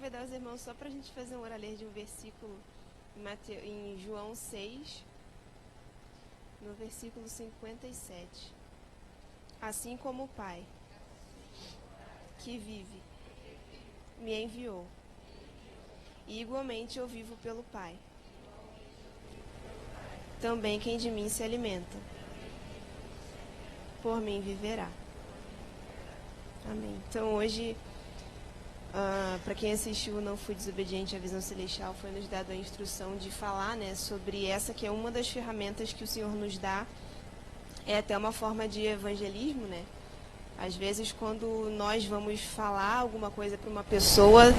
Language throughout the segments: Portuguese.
convidar os irmãos só para a gente fazer um oraler de um versículo em João 6, no versículo 57. Assim como o Pai, que vive, me enviou, e igualmente eu vivo pelo Pai. Também quem de mim se alimenta, por mim viverá. Amém. Então hoje, para quem assistiu Não Fui Desobediente à Visão Celestial, foi nos dado a instrução de falar, né, sobre essa que é uma das ferramentas que o Senhor nos dá. É até uma forma de evangelismo, né? Às vezes, quando nós vamos falar alguma coisa para uma pessoa,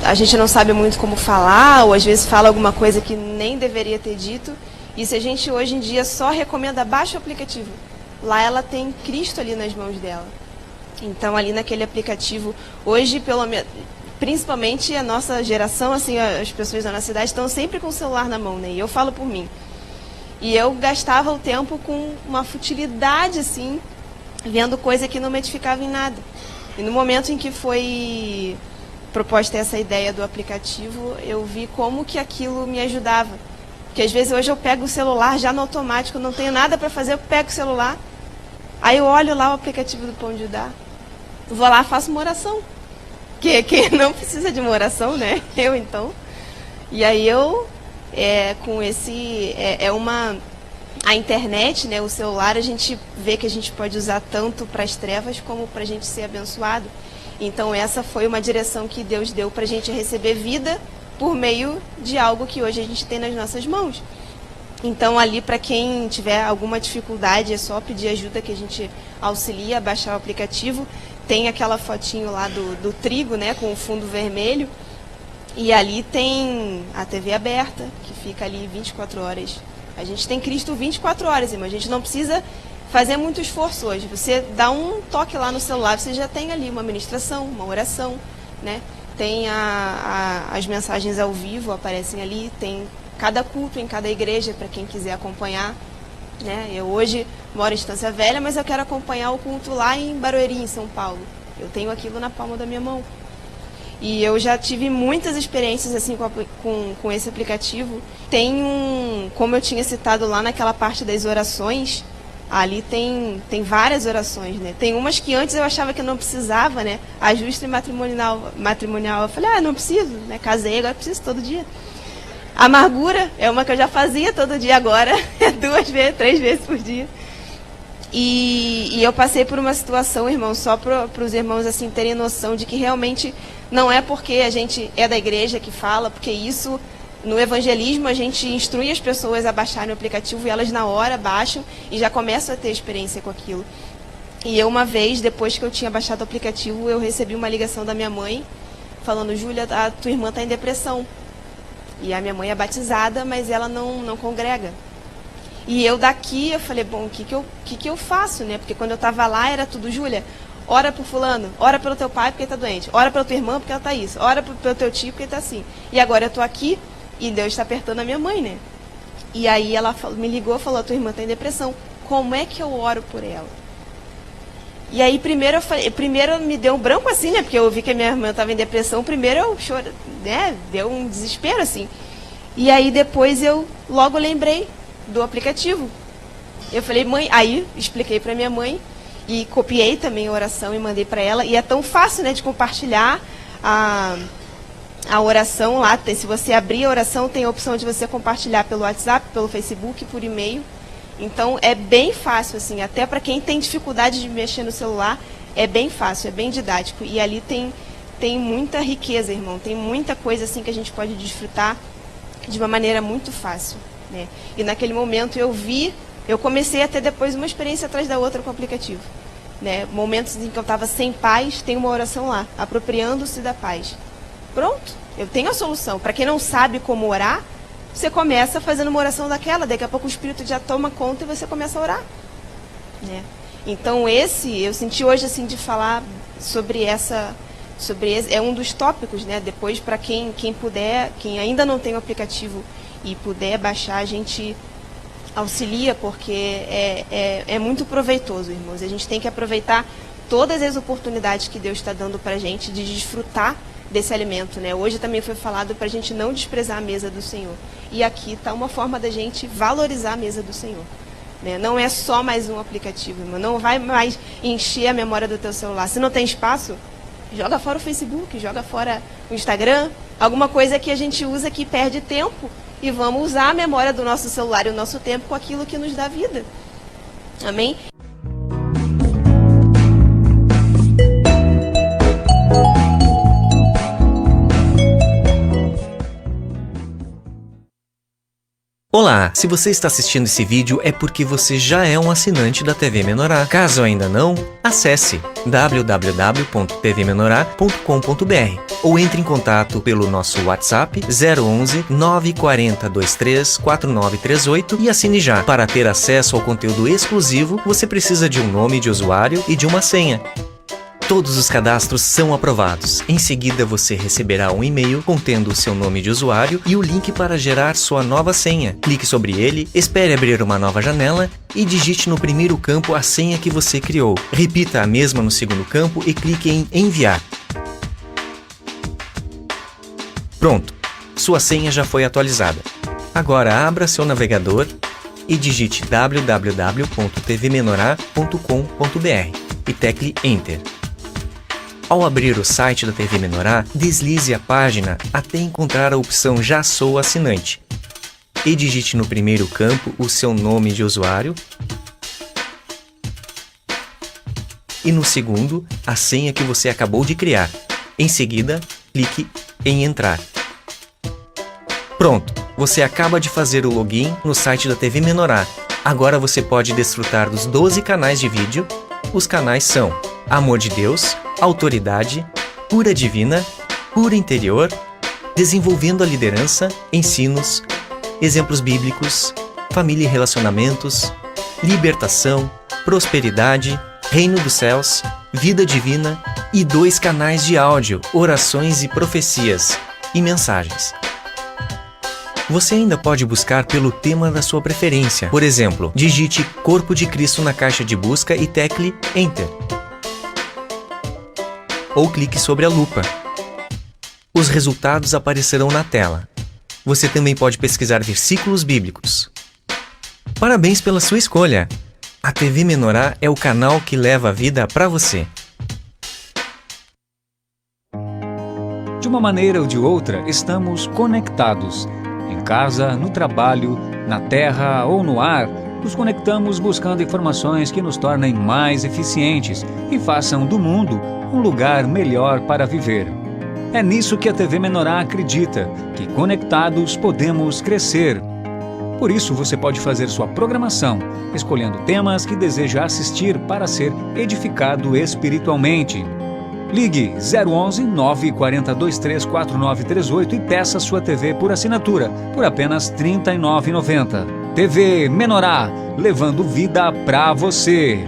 a gente não sabe muito como falar, ou às vezes fala alguma coisa que nem deveria ter dito. E se a gente hoje em dia só recomenda, baixa o aplicativo. Lá ela tem Cristo ali nas mãos dela. Então, ali naquele aplicativo, hoje, principalmente a nossa geração, assim, as pessoas da nossa cidade estão sempre com o celular na mão, né? E eu falo por mim. E eu gastava o tempo com uma futilidade, assim, vendo coisa que não me edificava em nada. E no momento em que foi proposta essa ideia do aplicativo, eu vi como que aquilo me ajudava. Porque às vezes hoje eu pego o celular já no automático, não tenho nada para fazer, eu pego o celular, aí eu olho lá o aplicativo do Pão de Judá, vou lá, faço uma oração. Que não precisa de uma oração, né? Eu então. E aí eu, com esse, a internet, né, o celular, a gente vê que a gente pode usar tanto para as trevas como para a gente ser abençoado. Então essa foi uma direção que Deus deu para a gente receber vida por meio de algo que hoje a gente tem nas nossas mãos. Então ali, para quem tiver alguma dificuldade, é só pedir ajuda que a gente auxilia a baixar o aplicativo. Tem aquela fotinho lá do trigo, né, com o fundo vermelho. E ali tem a TV aberta, que fica ali 24 horas. A gente tem Cristo 24 horas, irmão. A gente não precisa fazer muito esforço hoje. Você dá um toque lá no celular, você já tem ali uma ministração, uma oração, né? Tem as mensagens ao vivo, aparecem ali. Tem cada culto em cada igreja, para quem quiser acompanhar, né? Eu hoje moro em Estância Velha, mas eu quero acompanhar o culto lá em Barueri, em São Paulo. Eu tenho aquilo na palma da minha mão. E eu já tive muitas experiências assim com esse aplicativo. Tem como eu tinha citado lá naquela parte das orações, ali tem várias orações, né? Tem umas que antes eu achava que eu não precisava, né? Ajuste matrimonial. Eu falei, não preciso, né? Casei, agora preciso todo dia. Amargura é uma que eu já fazia todo dia, agora é 2 vezes, 3 vezes por dia. E eu passei por uma situação, irmão, só para os irmãos assim terem noção de que realmente não é porque a gente é da igreja que fala, porque isso, no evangelismo, a gente instrui as pessoas a baixarem o aplicativo e elas na hora baixam e já começam a ter experiência com aquilo. E eu uma vez, depois que eu tinha baixado o aplicativo, eu recebi uma ligação da minha mãe, falando, Júlia, a tua irmã está em depressão. E a minha mãe é batizada, mas ela não congrega. E eu daqui, eu falei, bom, o que eu faço, né? Porque quando eu estava lá, era tudo, Júlia, ora por fulano, ora pelo teu pai porque ele está doente, ora pela tua irmã porque ela está isso, ora pelo teu tio porque ele está assim. E agora eu estou aqui e Deus está apertando a minha mãe, né? E aí ela me ligou e falou, a tua irmã está em depressão, como é que eu oro por ela? E aí primeiro me deu um branco assim, né? Porque eu vi que a minha irmã estava em depressão, primeiro eu chorei, né? Deu um desespero assim. E aí depois eu logo lembrei do aplicativo. Eu falei, mãe, aí expliquei para minha mãe e copiei também a oração e mandei para ela. E é tão fácil, né, de compartilhar a oração lá. Se você abrir a oração, tem a opção de você compartilhar pelo WhatsApp, pelo Facebook, por e-mail. Então é bem fácil, assim, até para quem tem dificuldade de mexer no celular, é bem fácil, é bem didático. E ali tem muita riqueza, irmão, tem muita coisa assim que a gente pode desfrutar de uma maneira muito fácil, né? E naquele momento eu comecei a ter depois uma experiência atrás da outra com o aplicativo, né? Momentos em que eu estava sem paz, tem uma oração lá, apropriando-se da paz. Pronto, eu tenho a solução. Para quem não sabe como orar, você começa fazendo uma oração daquela, daqui a pouco o Espírito já toma conta e você começa a orar, né? Então eu senti hoje assim de falar sobre esse, é um dos tópicos, né? Depois, para quem puder, quem ainda não tem o aplicativo e puder baixar, a gente auxilia, porque é muito proveitoso, irmãos. A gente tem que aproveitar todas as oportunidades que Deus está dando para a gente de desfrutar desse alimento, né? Hoje também foi falado para a gente não desprezar a mesa do Senhor. E aqui está uma forma da gente valorizar a mesa do Senhor. Né? Não é só mais um aplicativo, irmão. Não vai mais encher a memória do teu celular. Se não tem espaço, joga fora o Facebook, joga fora o Instagram. Alguma coisa que a gente usa que perde tempo. E vamos usar a memória do nosso celular e o nosso tempo com aquilo que nos dá vida. Amém? Olá, se você está assistindo esse vídeo é porque você já é um assinante da TV Menorá. Caso ainda não, acesse www.tvmenorá.com.br ou entre em contato pelo nosso WhatsApp 011 940 23 4938 e assine já. Para ter acesso ao conteúdo exclusivo, você precisa de um nome de usuário e de uma senha. Todos os cadastros são aprovados. Em seguida, você receberá um e-mail contendo o seu nome de usuário e o link para gerar sua nova senha. Clique sobre ele, espere abrir uma nova janela e digite no primeiro campo a senha que você criou. Repita a mesma no segundo campo e clique em Enviar. Pronto, sua senha já foi atualizada. Agora abra seu navegador e digite www.tvmenorá.com.br e tecle Enter. Ao abrir o site da TV Menorá, deslize a página até encontrar a opção Já sou assinante e digite no primeiro campo o seu nome de usuário e no segundo a senha que você acabou de criar. Em seguida, clique em Entrar. Pronto, você acaba de fazer o login no site da TV Menorá. Agora você pode desfrutar dos 12 canais de vídeo. Os canais são Amor de Deus, Autoridade, Cura Divina, Cura Interior, Desenvolvendo a Liderança, Ensinos, Exemplos Bíblicos, Família e Relacionamentos, Libertação, Prosperidade, Reino dos Céus, Vida Divina e 2 canais de áudio, Orações e Profecias e Mensagens. Você ainda pode buscar pelo tema da sua preferência. Por exemplo, digite Corpo de Cristo na caixa de busca e tecle Enter. Ou clique sobre a lupa. Os resultados aparecerão na tela. Você também pode pesquisar versículos bíblicos. Parabéns pela sua escolha! A TV Menorá é o canal que leva a vida para você. De uma maneira ou de outra, estamos conectados. Em casa, no trabalho, na terra ou no ar, nos conectamos buscando informações que nos tornem mais eficientes e façam do mundo um lugar melhor para viver. É nisso que a TV Menorá acredita, que conectados podemos crescer. Por isso, você pode fazer sua programação, escolhendo temas que deseja assistir para ser edificado espiritualmente. Ligue 011 940 23 4938 e peça sua TV por assinatura, por apenas R$ 39,90. TV Menorá, levando vida para você.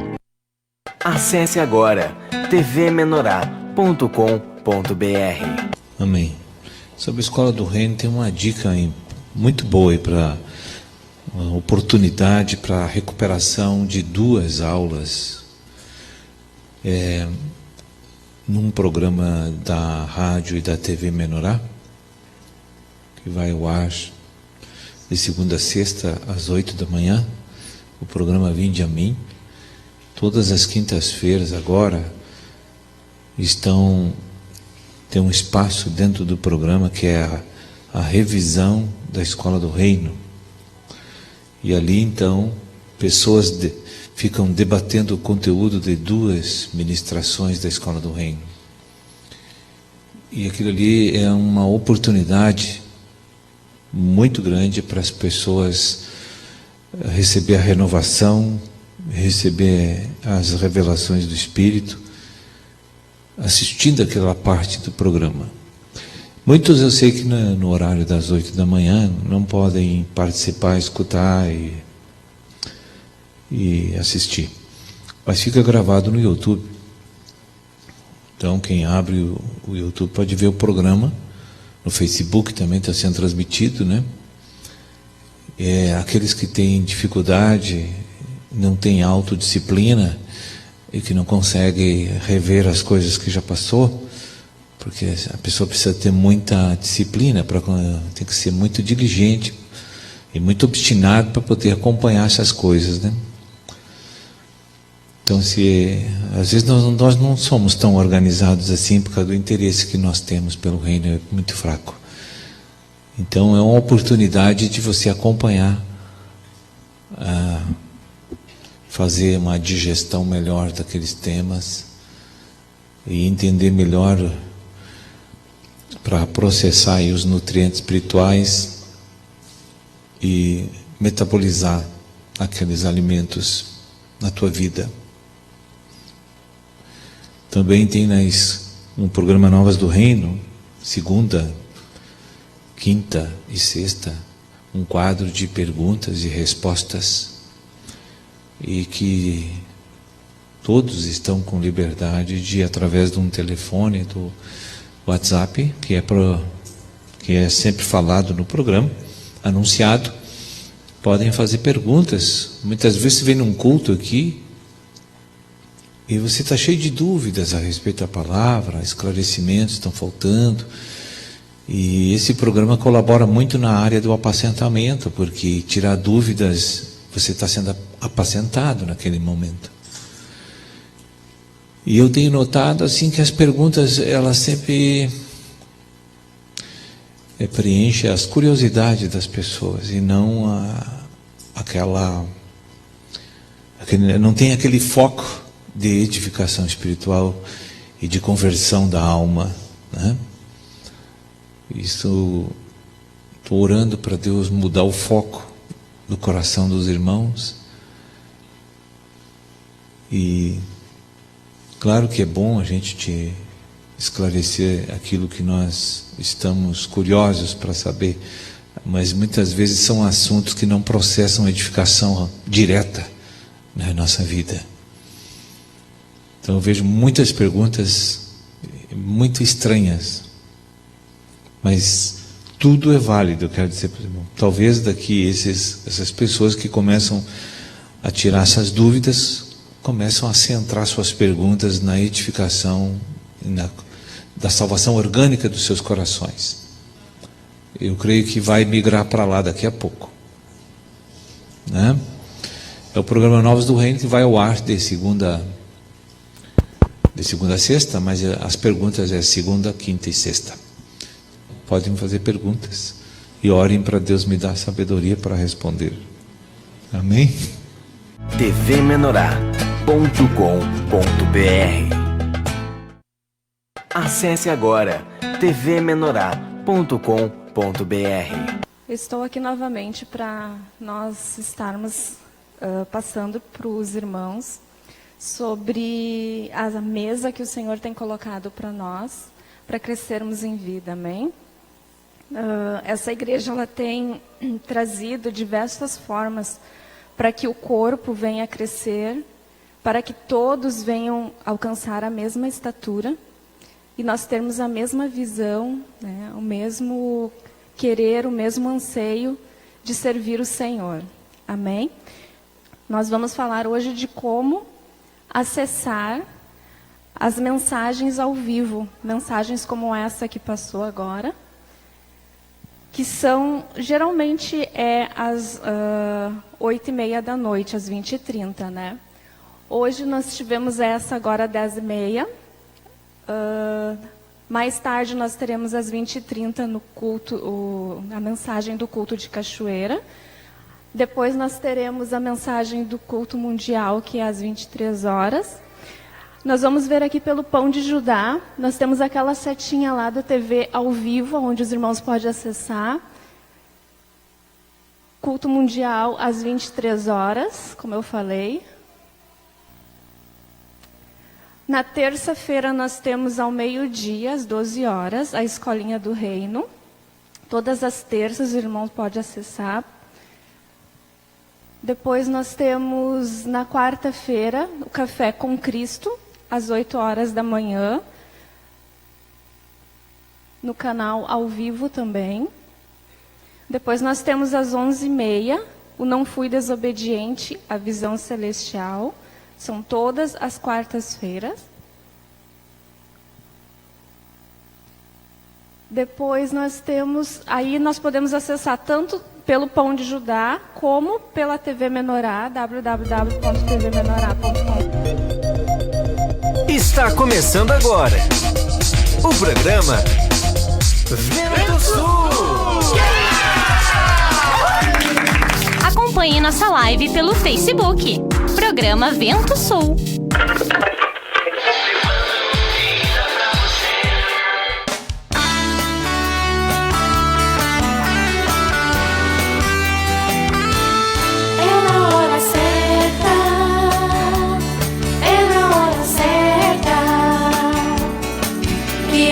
Acesse agora tvmenorá.com.br. Amém. Sobre a Escola do Reino tem uma dica muito boa para uma oportunidade para a recuperação de 2 aulas num programa da rádio e da TV Menorá, que vai ao ar de segunda a sexta às 8 da manhã, o programa Vinde a Mim. Todas as quintas-feiras agora tem um espaço dentro do programa que é a revisão da Escola do Reino. E ali então pessoas ficam debatendo o conteúdo de 2 ministrações da Escola do Reino. E aquilo ali é uma oportunidade muito grande para as pessoas receber a renovação, receber as revelações do Espírito, assistindo aquela parte do programa. Muitos eu sei que no horário das 8 da manhã não podem participar, escutar e assistir, mas fica gravado no YouTube. Então quem abre o YouTube pode ver o programa. No Facebook também está sendo transmitido, né? Aqueles que têm dificuldade, não têm autodisciplina e que não conseguem rever as coisas que já passou, porque a pessoa precisa ter muita disciplina, tem que ser muito diligente e muito obstinado para poder acompanhar essas coisas, né? Então, às vezes nós não somos tão organizados assim por causa do interesse que nós temos pelo reino, é muito fraco. Então é uma oportunidade de você acompanhar, fazer uma digestão melhor daqueles temas e entender melhor para processar aí os nutrientes espirituais e metabolizar aqueles alimentos na tua vida. Também tem no programa Novas do Reino, segunda, quinta e sexta, um quadro de perguntas e respostas, e que todos estão com liberdade de, através de um telefone do WhatsApp, que é sempre falado no programa, anunciado, podem fazer perguntas. Muitas vezes você vem num culto aqui e você está cheio de dúvidas a respeito da palavra, esclarecimentos estão faltando. E esse programa colabora muito na área do apacentamento, porque tirar dúvidas, você está sendo apacentado naquele momento. E eu tenho notado assim que as perguntas, elas sempre preenchem as curiosidades das pessoas e não não tem aquele foco de edificação espiritual e de conversão da alma, né? Estou orando para Deus mudar o foco do coração dos irmãos. E claro que é bom a gente te esclarecer aquilo que nós estamos curiosos para saber, mas muitas vezes são assuntos que não processam edificação direta na nossa vida. Então eu vejo muitas perguntas muito estranhas, mas tudo é válido, eu quero dizer para o irmão. Talvez daqui essas pessoas que começam a tirar essas dúvidas, começam a centrar suas perguntas na edificação, da salvação orgânica dos seus corações. Eu creio que vai migrar para lá daqui a pouco, né? É o programa Novos do Reino que vai ao ar de segunda a sexta, mas as perguntas é segunda, quinta e sexta. Podem fazer perguntas e orem para Deus me dar sabedoria para responder. Amém? tvmenorá.com.br. Acesse agora tvmenorá.com.br. Estou aqui novamente para nós estarmos passando para os irmãos sobre a mesa que o Senhor tem colocado para nós, para crescermos em vida, amém? Essa igreja ela tem trazido diversas formas para que o corpo venha a crescer, para que todos venham alcançar a mesma estatura e nós termos a mesma visão, né, o mesmo querer, o mesmo anseio de servir o Senhor, amém? Nós vamos falar hoje de como acessar as mensagens ao vivo, mensagens como essa que passou agora, que são, geralmente, às 8h30 da noite, às 20h30, né? Hoje nós tivemos essa agora às 10h30. Mais tarde nós teremos às 20h30 no culto, a mensagem do culto de Cachoeira. Depois nós teremos a mensagem do culto mundial, que é às 23h. Nós vamos ver aqui pelo Pão de Judá, nós temos aquela setinha lá da TV ao vivo, onde os irmãos podem acessar. Culto mundial às 23h, como eu falei. Na terça-feira nós temos ao meio-dia, às 12h, a Escolinha do Reino. Todas as terças os irmãos podem acessar. Depois nós temos na quarta-feira o Café com Cristo, às 8h da manhã, no canal ao vivo também. Depois nós temos às 11h30, o Não Fui Desobediente, a Visão Celestial. São todas as quartas-feiras. Depois nós temos, aí nós podemos acessar tanto pelo Pão de Judá, como pela TV Menorá, www.tvmenorá.com. Está começando agora o programa Vento Sul. Acompanhe nossa live pelo Facebook. Programa Vento Sul.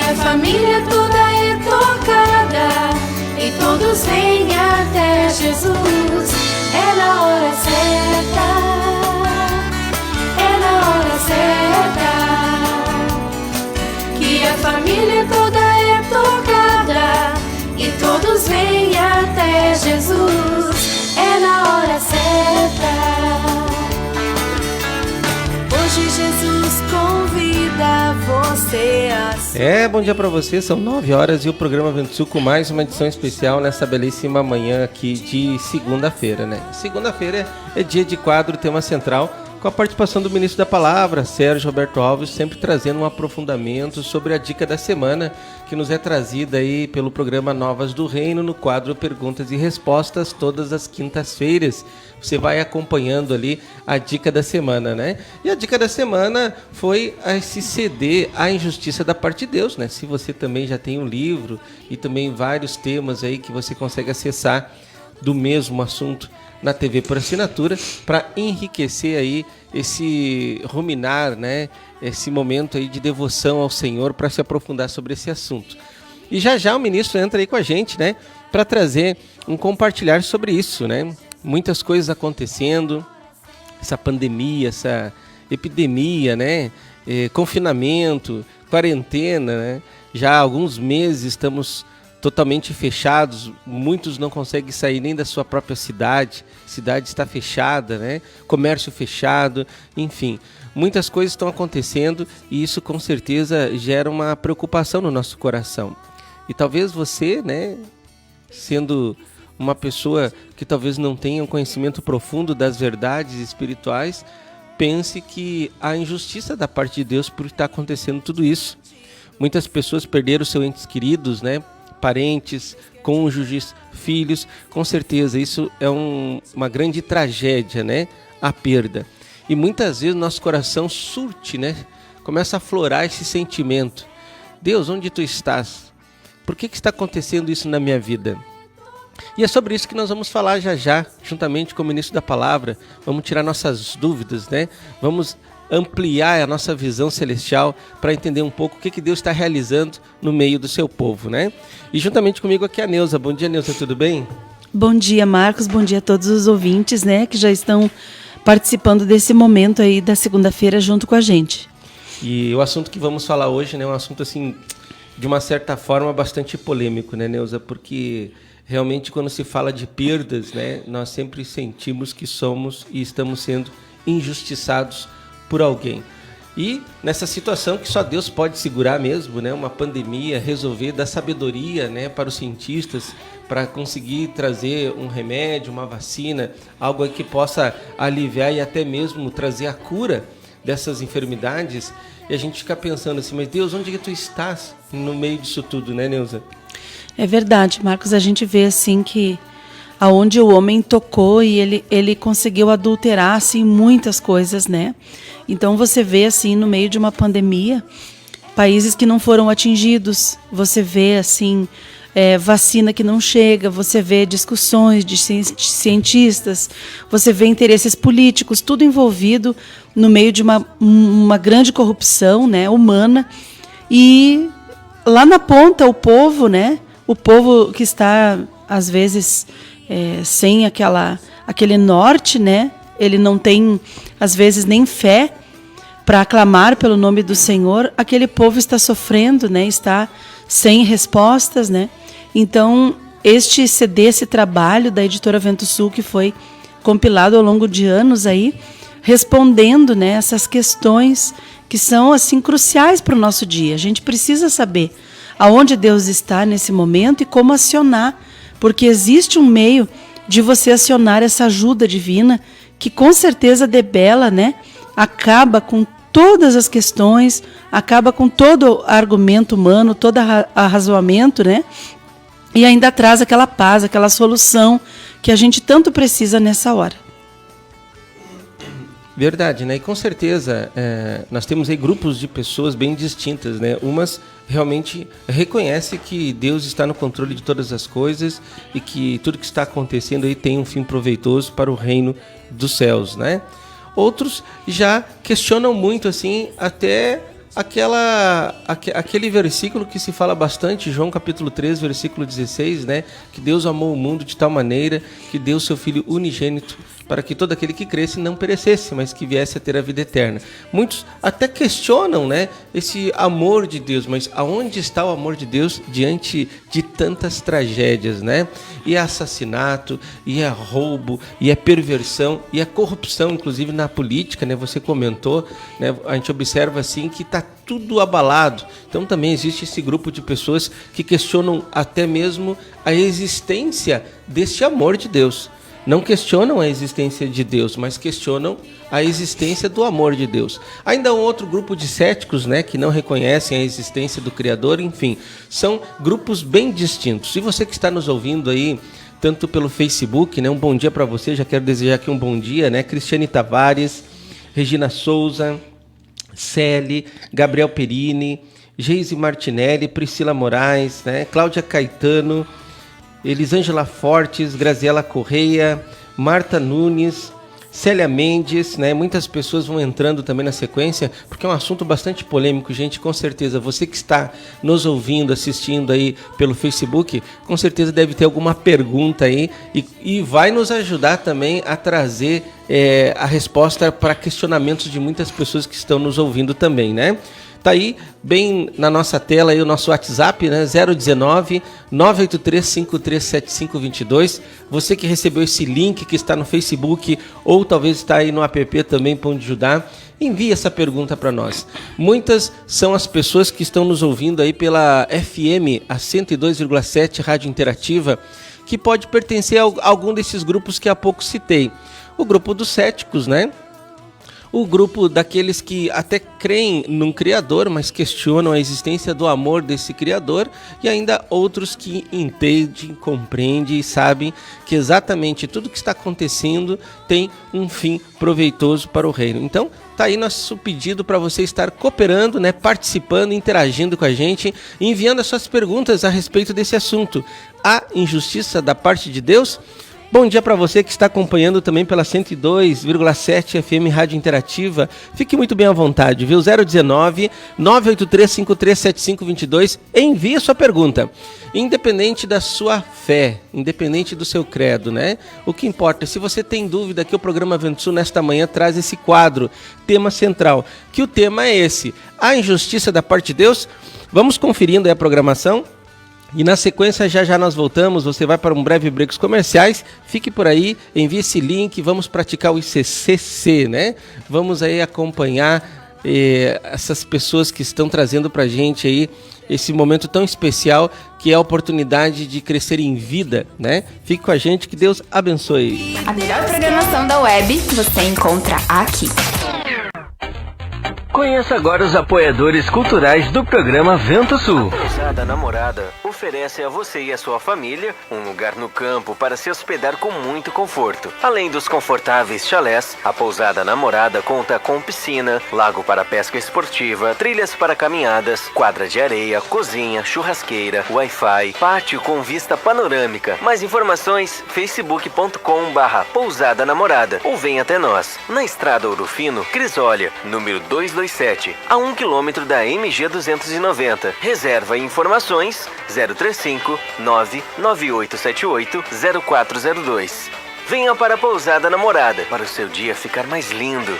A família toda é tocada e todos vêm até Jesus. É na hora certa, é na hora certa, que a família toda é tocada e todos vêm até Jesus. É na hora certa. Hoje Jesus convida você a... Bom dia pra você, são 9 horas e o programa Vento Sul com mais uma edição especial nessa belíssima manhã aqui de segunda-feira, né? Segunda-feira é dia de quadro, tema central, com a participação do ministro da Palavra, Sérgio Roberto Alves, sempre trazendo um aprofundamento sobre a dica da semana, que nos é trazida aí pelo programa Novas do Reino, no quadro Perguntas e Respostas, todas as quintas-feiras. Você vai acompanhando ali a dica da semana, né? E a dica da semana foi esse CD, A Injustiça da Parte de Deus, né? Se você também já tem um livro e também vários temas aí que você consegue acessar do mesmo assunto na TV por assinatura, para enriquecer aí esse ruminar, né? Esse momento aí de devoção ao Senhor, para se aprofundar sobre esse assunto. E já o ministro entra aí com a gente, né? Para trazer um compartilhar sobre isso, né? Muitas coisas acontecendo, essa pandemia, essa epidemia, né? Confinamento, quarentena, né? Já há alguns meses estamos totalmente fechados, muitos não conseguem sair nem da sua própria cidade, cidade está fechada, né? Comércio fechado, enfim, muitas coisas estão acontecendo e isso com certeza gera uma preocupação no nosso coração. E talvez você, né, sendo uma pessoa que talvez não tenha um conhecimento profundo das verdades espirituais, pense que há injustiça da parte de Deus por estar acontecendo tudo isso. Muitas pessoas perderam seus entes queridos, né? Parentes, cônjuges, filhos, com certeza isso é uma grande tragédia, né? A perda. E muitas vezes nosso coração surte, né? Começa a aflorar esse sentimento. Deus, onde tu estás? Por que está acontecendo isso na minha vida? E é sobre isso que nós vamos falar já, juntamente com o ministro da Palavra. Vamos tirar nossas dúvidas, né? Vamos ampliar a nossa visão celestial para entender um pouco o que Deus está realizando no meio do seu povo, né? E juntamente comigo aqui a Neuza. Bom dia, Neuza, tudo bem? Bom dia, Marcos. Bom dia a todos os ouvintes, né, que já estão participando desse momento aí da segunda-feira junto com a gente. E o assunto que vamos falar hoje, né, é um assunto assim, de uma certa forma bastante polêmico, né, Neuza? Porque realmente quando se fala de perdas, né, nós sempre sentimos que somos e estamos sendo injustiçados por alguém. E nessa situação que só Deus pode segurar mesmo, né, uma pandemia, resolver, dar sabedoria, né, para os cientistas, para conseguir trazer um remédio, uma vacina, algo que possa aliviar e até mesmo trazer a cura dessas enfermidades. E a gente fica pensando assim, mas Deus, onde é que tu estás no meio disso tudo, né, Neuza? É verdade, Marcos, a gente vê assim que aonde o homem tocou e ele conseguiu adulterar assim muitas coisas, né? Então você vê assim no meio de uma pandemia, países que não foram atingidos, você vê assim vacina que não chega, você vê discussões de cientistas, você vê interesses políticos, tudo envolvido no meio de uma grande corrupção, né, humana. E lá na ponta o povo, né, o povo que está às vezes sem aquele norte, né, ele não tem às vezes nem fé para aclamar pelo nome do Senhor, aquele povo está sofrendo, né, está sem respostas, né. Então, este CD, esse trabalho da editora Vento Sul, que foi compilado ao longo de anos aí, respondendo, né, essas questões que são assim cruciais para o nosso dia. A gente precisa saber aonde Deus está nesse momento e como acionar, porque existe um meio de você acionar essa ajuda divina que com certeza debela, né? Acaba com todas as questões, acaba com todo argumento humano, todo arrazoamento, né? E ainda traz aquela paz, aquela solução que a gente tanto precisa nessa hora. Verdade, né? E com certeza nós temos aí grupos de pessoas bem distintas, né? Umas realmente reconhecem que Deus está no controle de todas as coisas e que tudo que está acontecendo aí tem um fim proveitoso para o reino dos céus, né? Outros já questionam muito, assim, até aquele versículo que se fala bastante, João capítulo 3, versículo 16, né? Que Deus amou o mundo de tal maneira que deu seu Filho unigênito para que todo aquele que cresce não perecesse, mas que viesse a ter a vida eterna. Muitos até questionam, né, esse amor de Deus, mas aonde está o amor de Deus diante de tantas tragédias, né? E é assassinato, e é roubo, e é perversão, e é corrupção, inclusive na política, né? Você comentou, né? A gente observa assim que está tudo abalado. Então também existe esse grupo de pessoas que questionam até mesmo a existência desse amor de Deus. Não questionam a existência de Deus, mas questionam a existência do amor de Deus. Ainda há um outro grupo de céticos, né, que não reconhecem a existência do Criador. Enfim, são grupos bem distintos. E você que está nos ouvindo aí, tanto pelo Facebook, né, um bom dia para você. Já quero desejar aqui um bom dia, né? Cristiane Tavares, Regina Souza, Celi, Gabriel Perini, Geise Martinelli, Priscila Moraes, né, Cláudia Caetano, Elisângela Fortes, Graziela Correia, Marta Nunes, Célia Mendes, né? Muitas pessoas vão entrando também na sequência, porque é um assunto bastante polêmico, gente, com certeza. Você que está nos ouvindo, assistindo aí pelo Facebook, com certeza deve ter alguma pergunta aí e vai nos ajudar também a trazer a resposta para questionamentos de muitas pessoas que estão nos ouvindo também, né? Tá aí, bem na nossa tela, aí, o nosso WhatsApp, né? 019 983 537522. Você que recebeu esse link que está no Facebook ou talvez está aí no app também, Pão de Judá, envie essa pergunta para nós. Muitas são as pessoas que estão nos ouvindo aí pela FM, a 102,7 Rádio Interativa, que pode pertencer a algum desses grupos que há pouco citei. O grupo dos céticos, né? O grupo daqueles que até creem num Criador, mas questionam a existência do amor desse Criador, e ainda outros que entendem, compreendem e sabem que exatamente tudo que está acontecendo tem um fim proveitoso para o reino. Então, tá aí nosso pedido para você estar cooperando, né, participando, interagindo com a gente, enviando as suas perguntas a respeito desse assunto. Há injustiça da parte de Deus? Bom dia para você que está acompanhando também pela 102,7 FM Rádio Interativa. Fique muito bem à vontade, viu? 019 983 537522. Envie a sua pergunta. Independente da sua fé, independente do seu credo, né? O que importa, se você tem dúvida, que o programa Vento Sul nesta manhã traz esse quadro, tema central, que o tema é esse: a injustiça da parte de Deus. Vamos conferindo aí a programação. E na sequência já nós voltamos, você vai para um breve break comerciais, fique por aí, envie esse link, vamos praticar o ICCC, né? Vamos aí acompanhar essas pessoas que estão trazendo para a gente aí esse momento tão especial que é a oportunidade de crescer em vida, né? Fique com a gente, que Deus abençoe. A melhor programação da web você encontra aqui. Conheça agora os apoiadores culturais do programa Vento Sul. A Pousada Namorada oferece a você e a sua família um lugar no campo para se hospedar com muito conforto. Além dos confortáveis chalés, a Pousada Namorada conta com piscina, lago para pesca esportiva, trilhas para caminhadas, quadra de areia, cozinha, churrasqueira, Wi-Fi, pátio com vista panorâmica. Mais informações, facebook.com/Pousada Namorada ou venha até nós, na Estrada Ouro Fino, Crisólia, número 227, a 1 km da MG 290. Reserva e informações 035 99878 0402. Venha para a Pousada Namorada para o seu dia ficar mais lindo.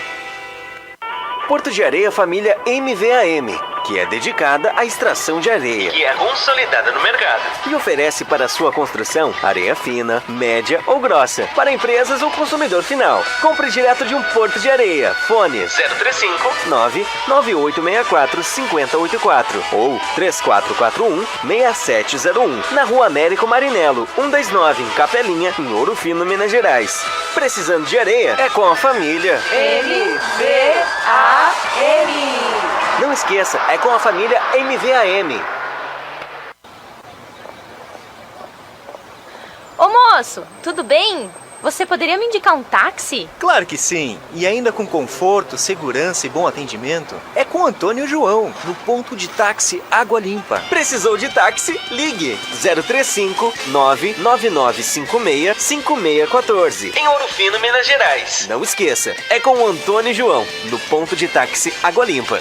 Porto de Areia Família MVAM. que é dedicada à extração de areia, que é consolidada no mercado e oferece para sua construção areia fina, média ou grossa, para empresas ou consumidor final. Compre direto de um porto de areia. Fone 035 99864 5084 ou 3441 6701, na Rua Américo Marinello, 129, em Capelinha, em Ouro Fino, Minas Gerais. Precisando de areia? É com a família MVAM. Não esqueça, é com a família MVAM. Ô moço, tudo bem? Você poderia me indicar um táxi? Claro que sim, e ainda com conforto, segurança e bom atendimento. É com Antônio João, no ponto de táxi Água Limpa. Precisou de táxi? Ligue 035 99956 5614, em Ouro Fino, Minas Gerais. Não esqueça, é com o Antônio João, no ponto de táxi Água Limpa.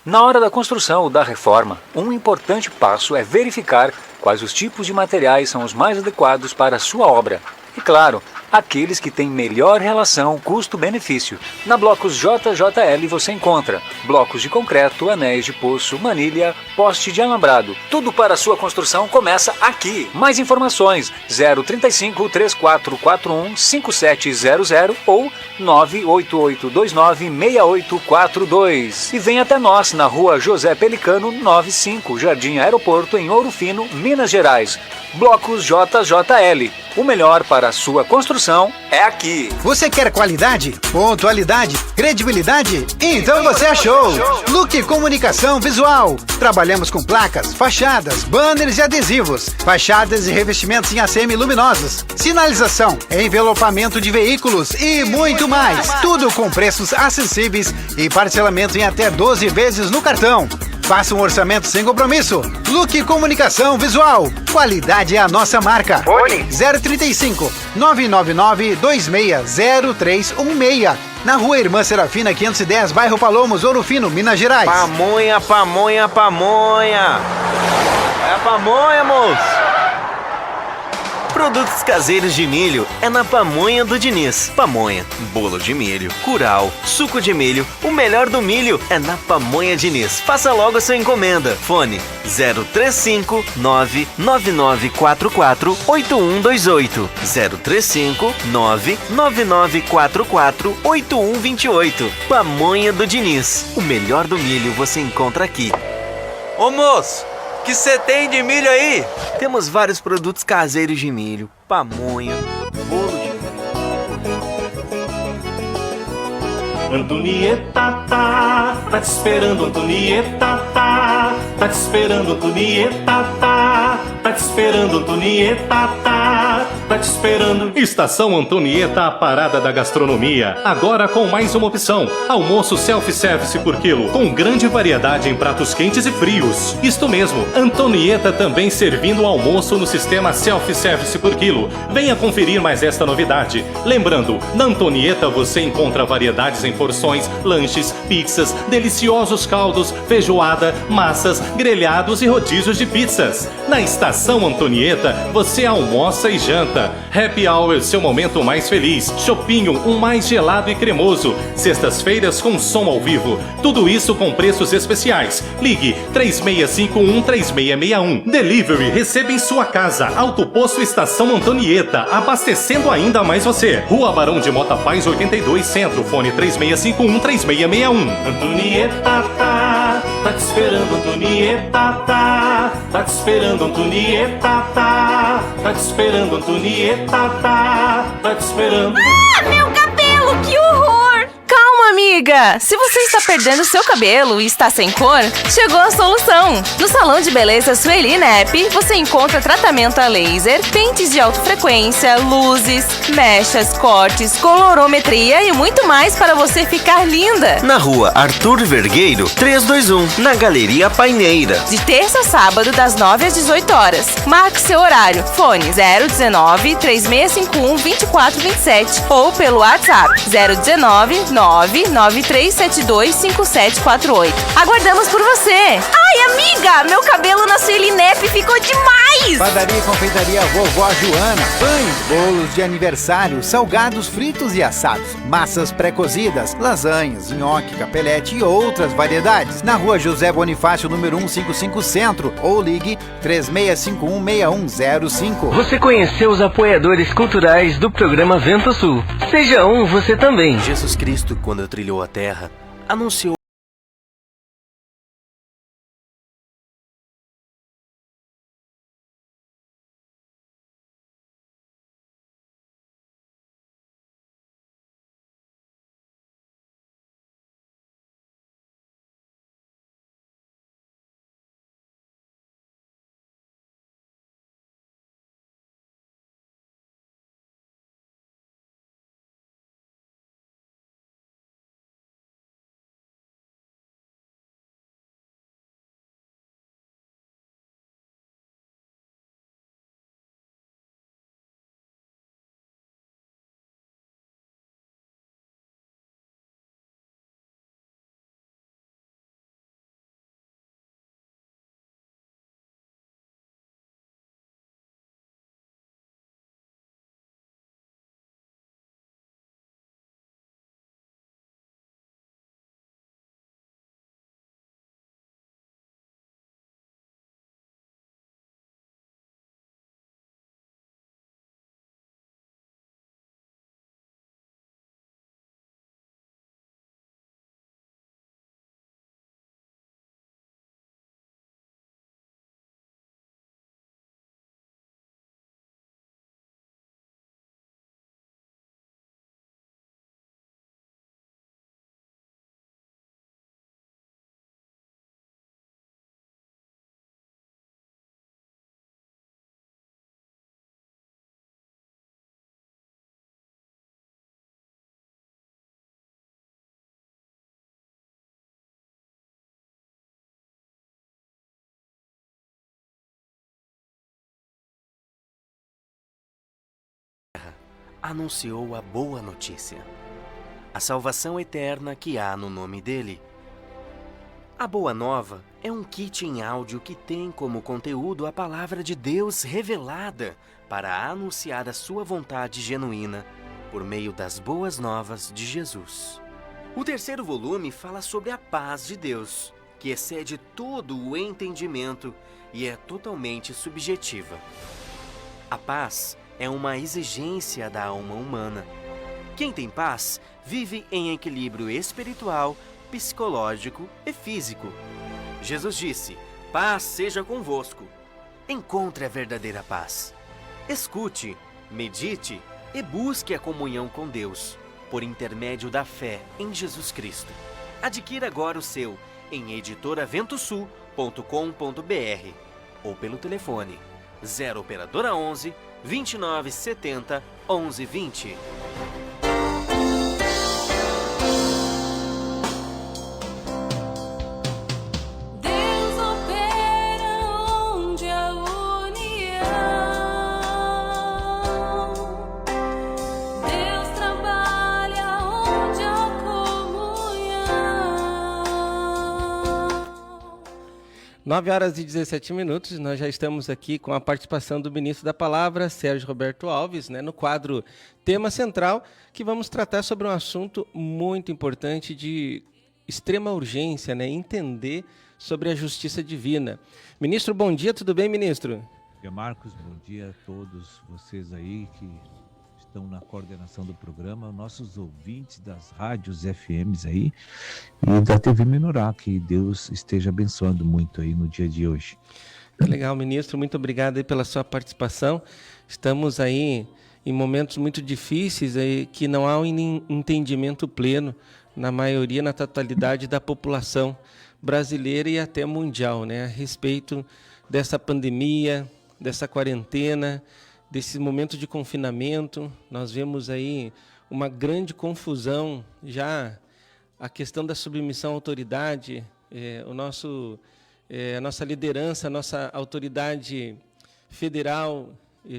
Na hora da construção ou da reforma, um importante passo é verificar quais os tipos de materiais são os mais adequados para a sua obra. E claro, aqueles que têm melhor relação custo-benefício. Na Blocos JJL você encontra blocos de concreto, anéis de poço, manilha, poste de alambrado. Tudo para a sua construção começa aqui. Mais informações 035 3441 5700 ou 98829 6842. E vem até nós na Rua José Pelicano 95, Jardim Aeroporto, em Ouro Fino, Minas Gerais. Blocos JJL. O melhor para a sua construção é aqui. Você quer qualidade, pontualidade, credibilidade? Então você achou! Look Comunicação Visual. Trabalhamos com placas, fachadas, banners e adesivos, fachadas e revestimentos em ACM luminosos, sinalização, envelopamento de veículos e muito mais. Tudo com preços acessíveis e parcelamento em até 12 vezes no cartão. Faça um orçamento sem compromisso. Look Comunicação Visual. Qualidade é a nossa marca. Fone 035 999 260316. Na Rua Irmã Serafina 510, bairro Palomos, Ouro Fino, Minas Gerais. Pamonha, pamonha, pamonha. É a pamonha, moço. Produtos caseiros de milho é na Pamonha do Diniz. Pamonha, bolo de milho, curau, suco de milho, o melhor do milho é na Pamonha Diniz. Faça logo a sua encomenda. Fone 035 99944 8128 035 99944 8128. Pamonha do Diniz. O melhor do milho você encontra aqui. Ô moço, que você tem de milho aí? Temos vários produtos caseiros de milho, pamonha, bolo de milho. Antonieta tá te esperando, Antonieta tá te esperando, Antonieta tá te esperando, Antonieta tá te esperando. Estação Antonieta, a parada da gastronomia, agora com mais uma opção: almoço self-service por quilo, com grande variedade em pratos quentes e frios. Isto mesmo, Antonieta também servindo o almoço no sistema self-service por quilo. Venha conferir mais esta novidade. Lembrando, na Antonieta você encontra variedades em porções, lanches, pizzas, deliciosos caldos, feijoada, massas, grelhados e rodízios de pizzas. Na Estação Antonieta você almoça e janta. Happy Hour, seu momento mais feliz. Chopinho, um mais gelado e cremoso. Sextas-feiras com som ao vivo. Tudo isso com preços especiais. Ligue 3651-3661. Delivery, receba em sua casa. Autoposto Estação Antonieta, abastecendo ainda mais você. Rua Barão de Mota Paz, 82, Centro. Fone 3651-3661. Antonieta tá te esperando, Antonieta tá te esperando, Antonieta tá te esperando, Antonieta tá te esperando. Ah, meu cabelo, que horror! Calma, amiga! Se você está perdendo seu cabelo e está sem cor, chegou a solução! No Salão de Beleza Sueli Nep, você encontra tratamento a laser, pentes de alta frequência, luzes, mechas, cortes, colorometria e muito mais para você ficar linda! Na Rua Arthur Vergueiro, 321, na Galeria Paineira. De terça a sábado, das 9 às 18 horas. Marque seu horário. Fone 019-3651-2427 ou pelo WhatsApp 019-999 993725748. Aguardamos por você! Ai, amiga! Meu cabelo na Sueli Nep ficou demais! Padaria e confeitaria Vovó Joana. Pães, bolos de aniversário, salgados fritos e assados, massas pré-cozidas, lasanhas, nhoque, capelete e outras variedades. Na rua José Bonifácio, número 155 Centro, ou ligue 36516105. Você conheceu os apoiadores culturais do programa Vento Sul. Seja um você também. Jesus Cristo, quando trilhou a terra, anunciou a boa notícia, a salvação eterna que há no nome dele. A Boa Nova é um kit em áudio que tem como conteúdo a palavra de Deus revelada para anunciar a sua vontade genuína por meio das boas novas de Jesus. O terceiro volume fala sobre a paz de Deus, que excede todo o entendimento e é totalmente subjetiva. A paz é uma exigência da alma humana. Quem tem paz vive em equilíbrio espiritual, psicológico e físico. Jesus disse: "Paz seja convosco." Encontre a verdadeira paz. Escute, medite e busque a comunhão com Deus por intermédio da fé em Jesus Cristo. Adquira agora o seu em editoraventosul.com.br ou pelo telefone 0 operadora 11 2970 1120. Deus opera onde a união, Deus trabalha onde a comunhão. 9h17, nós já estamos aqui com a participação do ministro da Palavra, Sérgio Roberto Alves, no quadro Tema Central, que vamos tratar sobre um assunto muito importante de extrema urgência, entender sobre a justiça divina. Ministro, bom dia, tudo bem, ministro? Bom dia, Marcos, bom dia a todos vocês aí que estão na coordenação do programa, nossos ouvintes das rádios FMs aí e da TV Menorá, que Deus esteja abençoando muito aí no dia de hoje. Legal, ministro, muito obrigado aí pela sua participação. Estamos aí em momentos muito difíceis aí, que não há um entendimento pleno na maioria, na totalidade da população brasileira e até mundial, a respeito dessa pandemia, dessa quarentena, desse momento de confinamento. Nós vemos aí uma grande confusão já, a questão da submissão à autoridade, a nossa liderança, a nossa autoridade federal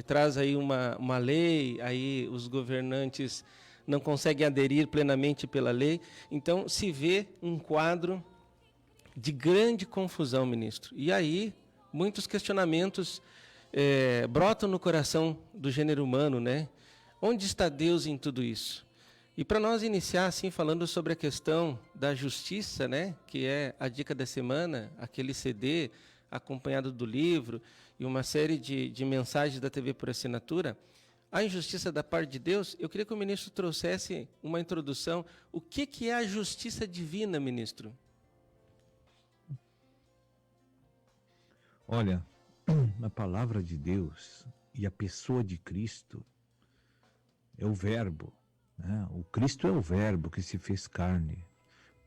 traz aí uma lei, aí os governantes não conseguem aderir plenamente pela lei. Então, se vê um quadro de grande confusão, ministro. E aí, muitos questionamentos brotam no coração do gênero humano, né? Onde está Deus em tudo isso? E para nós iniciar, assim, falando sobre a questão da justiça, né? Que é a dica da semana, aquele CD acompanhado do livro e uma série de mensagens da TV por assinatura, a injustiça da parte de Deus, eu queria que o ministro trouxesse uma introdução. O que é a justiça divina, ministro? Olha, a palavra de Deus e a pessoa de Cristo é o verbo, né? O Cristo é o verbo que se fez carne.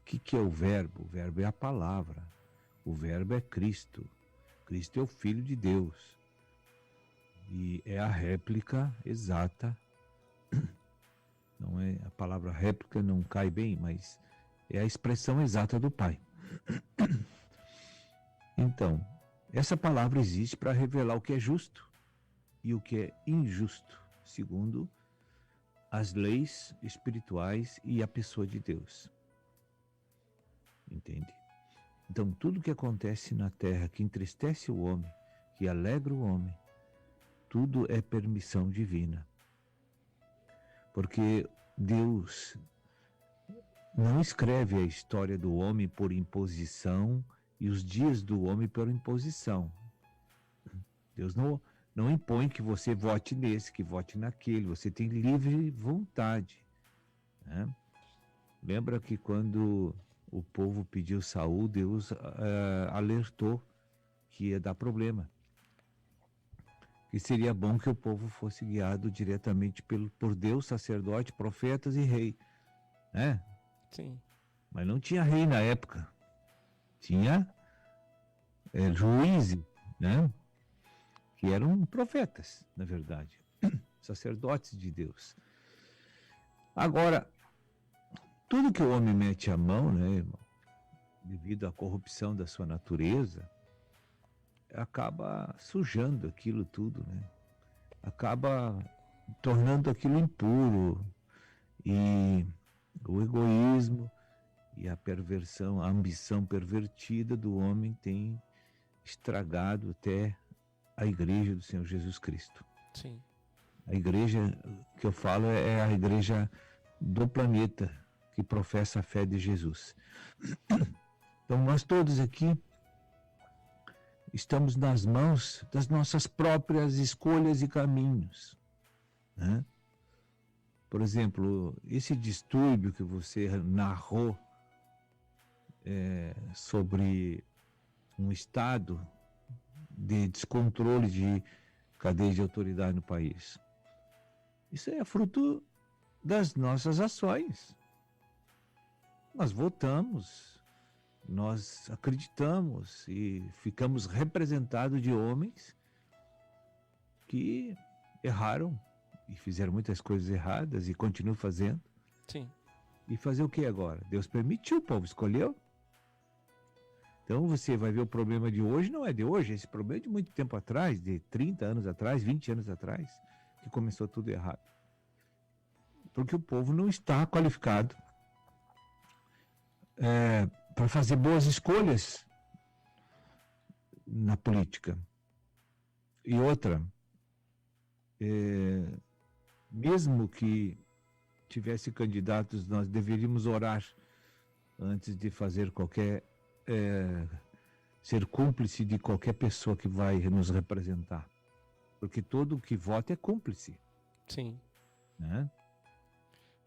O que é o verbo? O verbo é a palavra. O verbo é Cristo. Cristo é o Filho de Deus. E é a réplica exata. Não é, a palavra réplica não cai bem, mas é a expressão exata do Pai. Então, essa palavra existe para revelar o que é justo e o que é injusto, segundo as leis espirituais e a pessoa de Deus. Entende? Então, tudo que acontece na terra que entristece o homem, que alegra o homem, tudo é permissão divina. Porque Deus não escreve a história do homem por imposição e os dias do homem por imposição. Deus não impõe que você vote nesse, que vote naquele. Você tem livre vontade, né? Lembra que quando o povo pediu Saul, Deus alertou que ia dar problema. Que seria bom que o povo fosse guiado diretamente por Deus, sacerdote, profetas e rei, né? Sim. Mas não tinha rei na época. Tinha juízes, né? Que eram profetas, na verdade, sacerdotes de Deus. Agora, tudo que o homem mete a mão, né, irmão, devido à corrupção da sua natureza, acaba sujando aquilo tudo, né? Acaba tornando aquilo impuro, e o egoísmo e a perversão, a ambição pervertida do homem tem estragado até a igreja do Senhor Jesus Cristo. Sim. A igreja que eu falo é a igreja do planeta que professa a fé de Jesus. Então nós todos aqui estamos nas mãos das nossas próprias escolhas e caminhos, né? Por exemplo, esse distúrbio que você narrou sobre um estado de descontrole de cadeia de autoridade no país. Isso é fruto das nossas ações. Nós votamos, nós acreditamos e ficamos representados de homens que erraram e fizeram muitas coisas erradas e continuam fazendo. Sim. E fazer o que agora? Deus permitiu, o povo escolheu. Então você vai ver o problema de hoje, não é de hoje, esse problema é de muito tempo atrás, de 30 anos atrás, 20 anos atrás, que começou tudo errado. Porque o povo não está qualificado para fazer boas escolhas na política. E outra, mesmo que tivesse candidatos, nós deveríamos orar antes de fazer qualquer ser cúmplice de qualquer pessoa que vai nos representar, porque todo que vota é cúmplice. Sim. Né?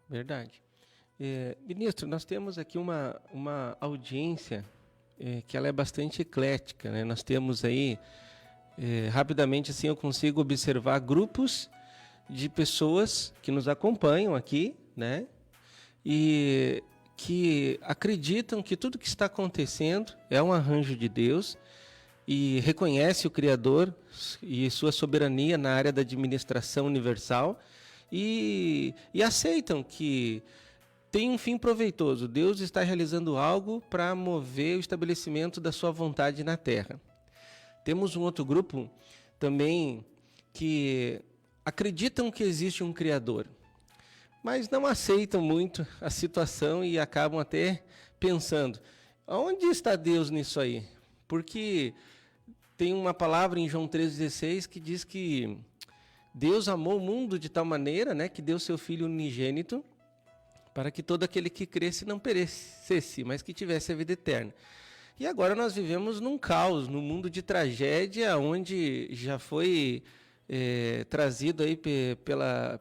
Verdade. Ministro, nós temos aqui uma audiência que ela é bastante eclética, né? Nós temos aí, rapidamente assim eu consigo observar grupos de pessoas que nos acompanham aqui, né? E que acreditam que tudo que está acontecendo é um arranjo de Deus e reconhece o Criador e sua soberania na área da administração universal e aceitam que tem um fim proveitoso. Deus está realizando algo para mover o estabelecimento da sua vontade na Terra. Temos um outro grupo também que acreditam que existe um Criador, mas não aceitam muito a situação e acabam até pensando, onde está Deus nisso aí? Porque tem uma palavra em João 3,16 que diz que Deus amou o mundo de tal maneira, né, que deu seu Filho unigênito para que todo aquele que cresce não perecesse, mas que tivesse a vida eterna. E agora nós vivemos num caos, num mundo de tragédia, onde já foi trazido aí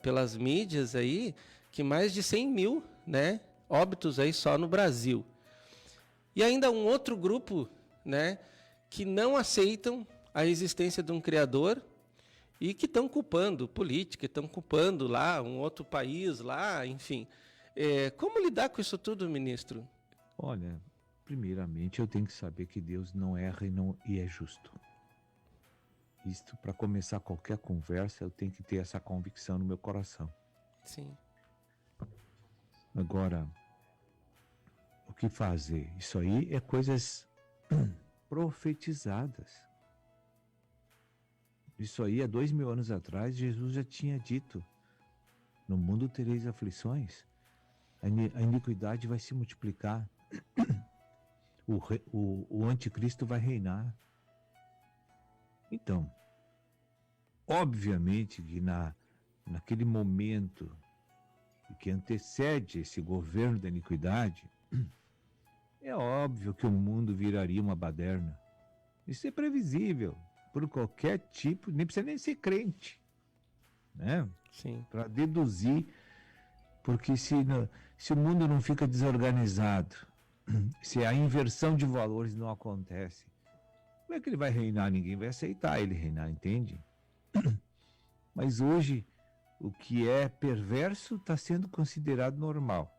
pelas mídias aí, que mais de 100 mil, né, óbitos aí só no Brasil. E ainda um outro grupo, né, que não aceitam a existência de um Criador e que estão culpando política, estão culpando lá um outro país, lá, enfim. Como lidar com isso tudo, ministro? Olha, primeiramente eu tenho que saber que Deus não erra e é justo. Isto, para começar qualquer conversa, eu tenho que ter essa convicção no meu coração. Sim. Agora, o que fazer? Isso aí é coisas profetizadas. Isso aí, há 2000 anos atrás, Jesus já tinha dito: no mundo tereis aflições, a iniquidade vai se multiplicar, o anticristo vai reinar. Então, obviamente que naquele momento que antecede esse governo da iniquidade, é óbvio que o mundo viraria uma baderna. Isso é previsível por qualquer tipo, nem precisa nem ser crente, né? Sim. Para deduzir, porque se o mundo não fica desorganizado, se a inversão de valores não acontece, como é que ele vai reinar? Ninguém vai aceitar ele reinar, entende? Mas hoje, o que é perverso está sendo considerado normal,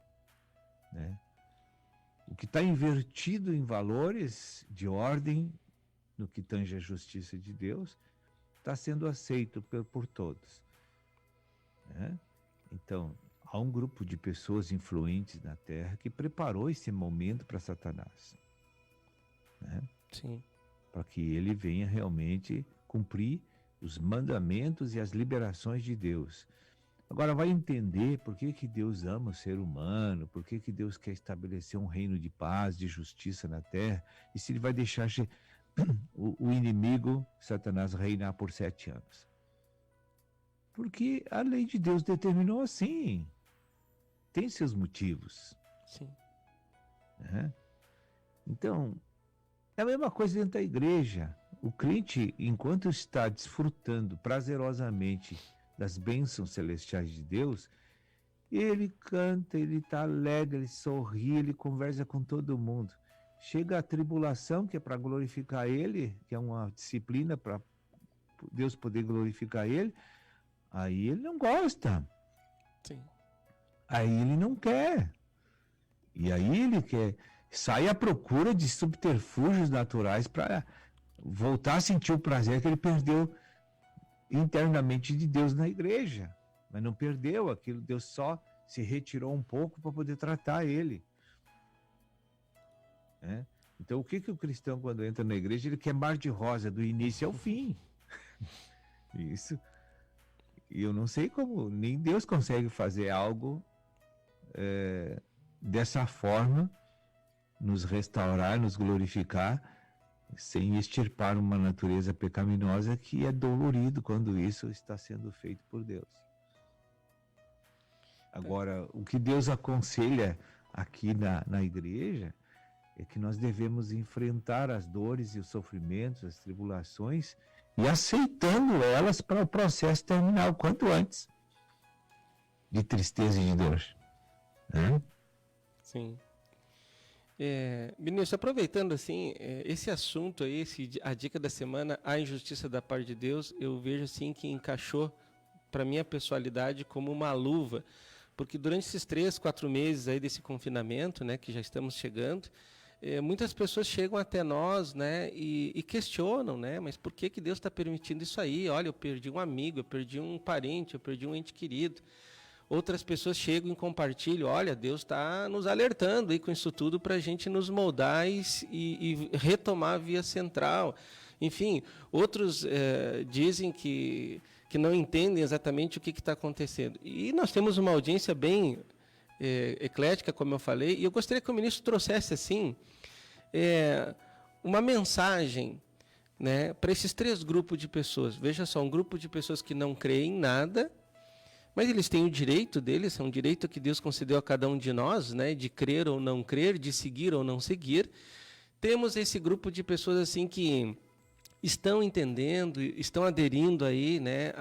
né? O que está invertido em valores de ordem, no que tange a justiça de Deus, está sendo aceito por todos, né? Então, há um grupo de pessoas influentes na Terra que preparou esse momento para Satanás, né? Sim. Para que ele venha realmente cumprir os mandamentos e as liberações de Deus. Agora vai entender por que Deus ama o ser humano, por que Deus quer estabelecer um reino de paz, de justiça na terra, e se ele vai deixar o inimigo, Satanás, reinar por 7 anos. Porque a lei de Deus determinou assim. Tem seus motivos. Sim. Né? Então, é a mesma coisa dentro da igreja. O crente, enquanto está desfrutando prazerosamente das bênçãos celestiais de Deus, ele canta, ele está alegre, ele sorri, ele conversa com todo mundo. Chega a tribulação, que é para glorificar ele, que é uma disciplina para Deus poder glorificar ele, aí ele não gosta. Sim. Aí ele não quer. E aí ele quer sair à procura de subterfúgios naturais para voltar a sentir o prazer que ele perdeu internamente de Deus na igreja. Mas não perdeu aquilo, Deus só se retirou um pouco para poder tratar ele. É? Então o que o cristão, quando entra na igreja, ele quer mar de rosa do início ao fim. Isso. E eu não sei como, nem Deus consegue fazer algo dessa forma, nos restaurar, nos glorificar, sem extirpar uma natureza pecaminosa que é dolorido quando isso está sendo feito por Deus. Agora, o que Deus aconselha aqui na igreja é que nós devemos enfrentar as dores e os sofrimentos, as tribulações, e aceitando elas para o processo terminar o quanto antes, de tristeza e de dor. Sim. Ministro, aproveitando assim, esse assunto aí, a dica da semana, a injustiça da parte de Deus, eu vejo assim que encaixou para minha personalidade como uma luva, porque durante esses 3, 4 meses aí desse confinamento, né, que já estamos chegando, muitas pessoas chegam até nós, né, e questionam, né, mas por que Deus está permitindo isso aí? Olha, eu perdi um amigo, eu perdi um parente, eu perdi um ente querido. Outras pessoas chegam e compartilham, olha, Deus está nos alertando aí com isso tudo para a gente nos moldar e retomar a via central. Enfim, outros dizem que que não entendem exatamente o que está acontecendo. E nós temos uma audiência bem eclética, como eu falei, e eu gostaria que o ministro trouxesse assim uma mensagem, né, para esses 3 grupos de pessoas. Veja só, um grupo de pessoas que não creem em nada, mas eles têm o direito deles, é um direito que Deus concedeu a cada um de nós, né, de crer ou não crer, de seguir ou não seguir. Temos esse grupo de pessoas assim que estão entendendo, estão aderindo aí, né,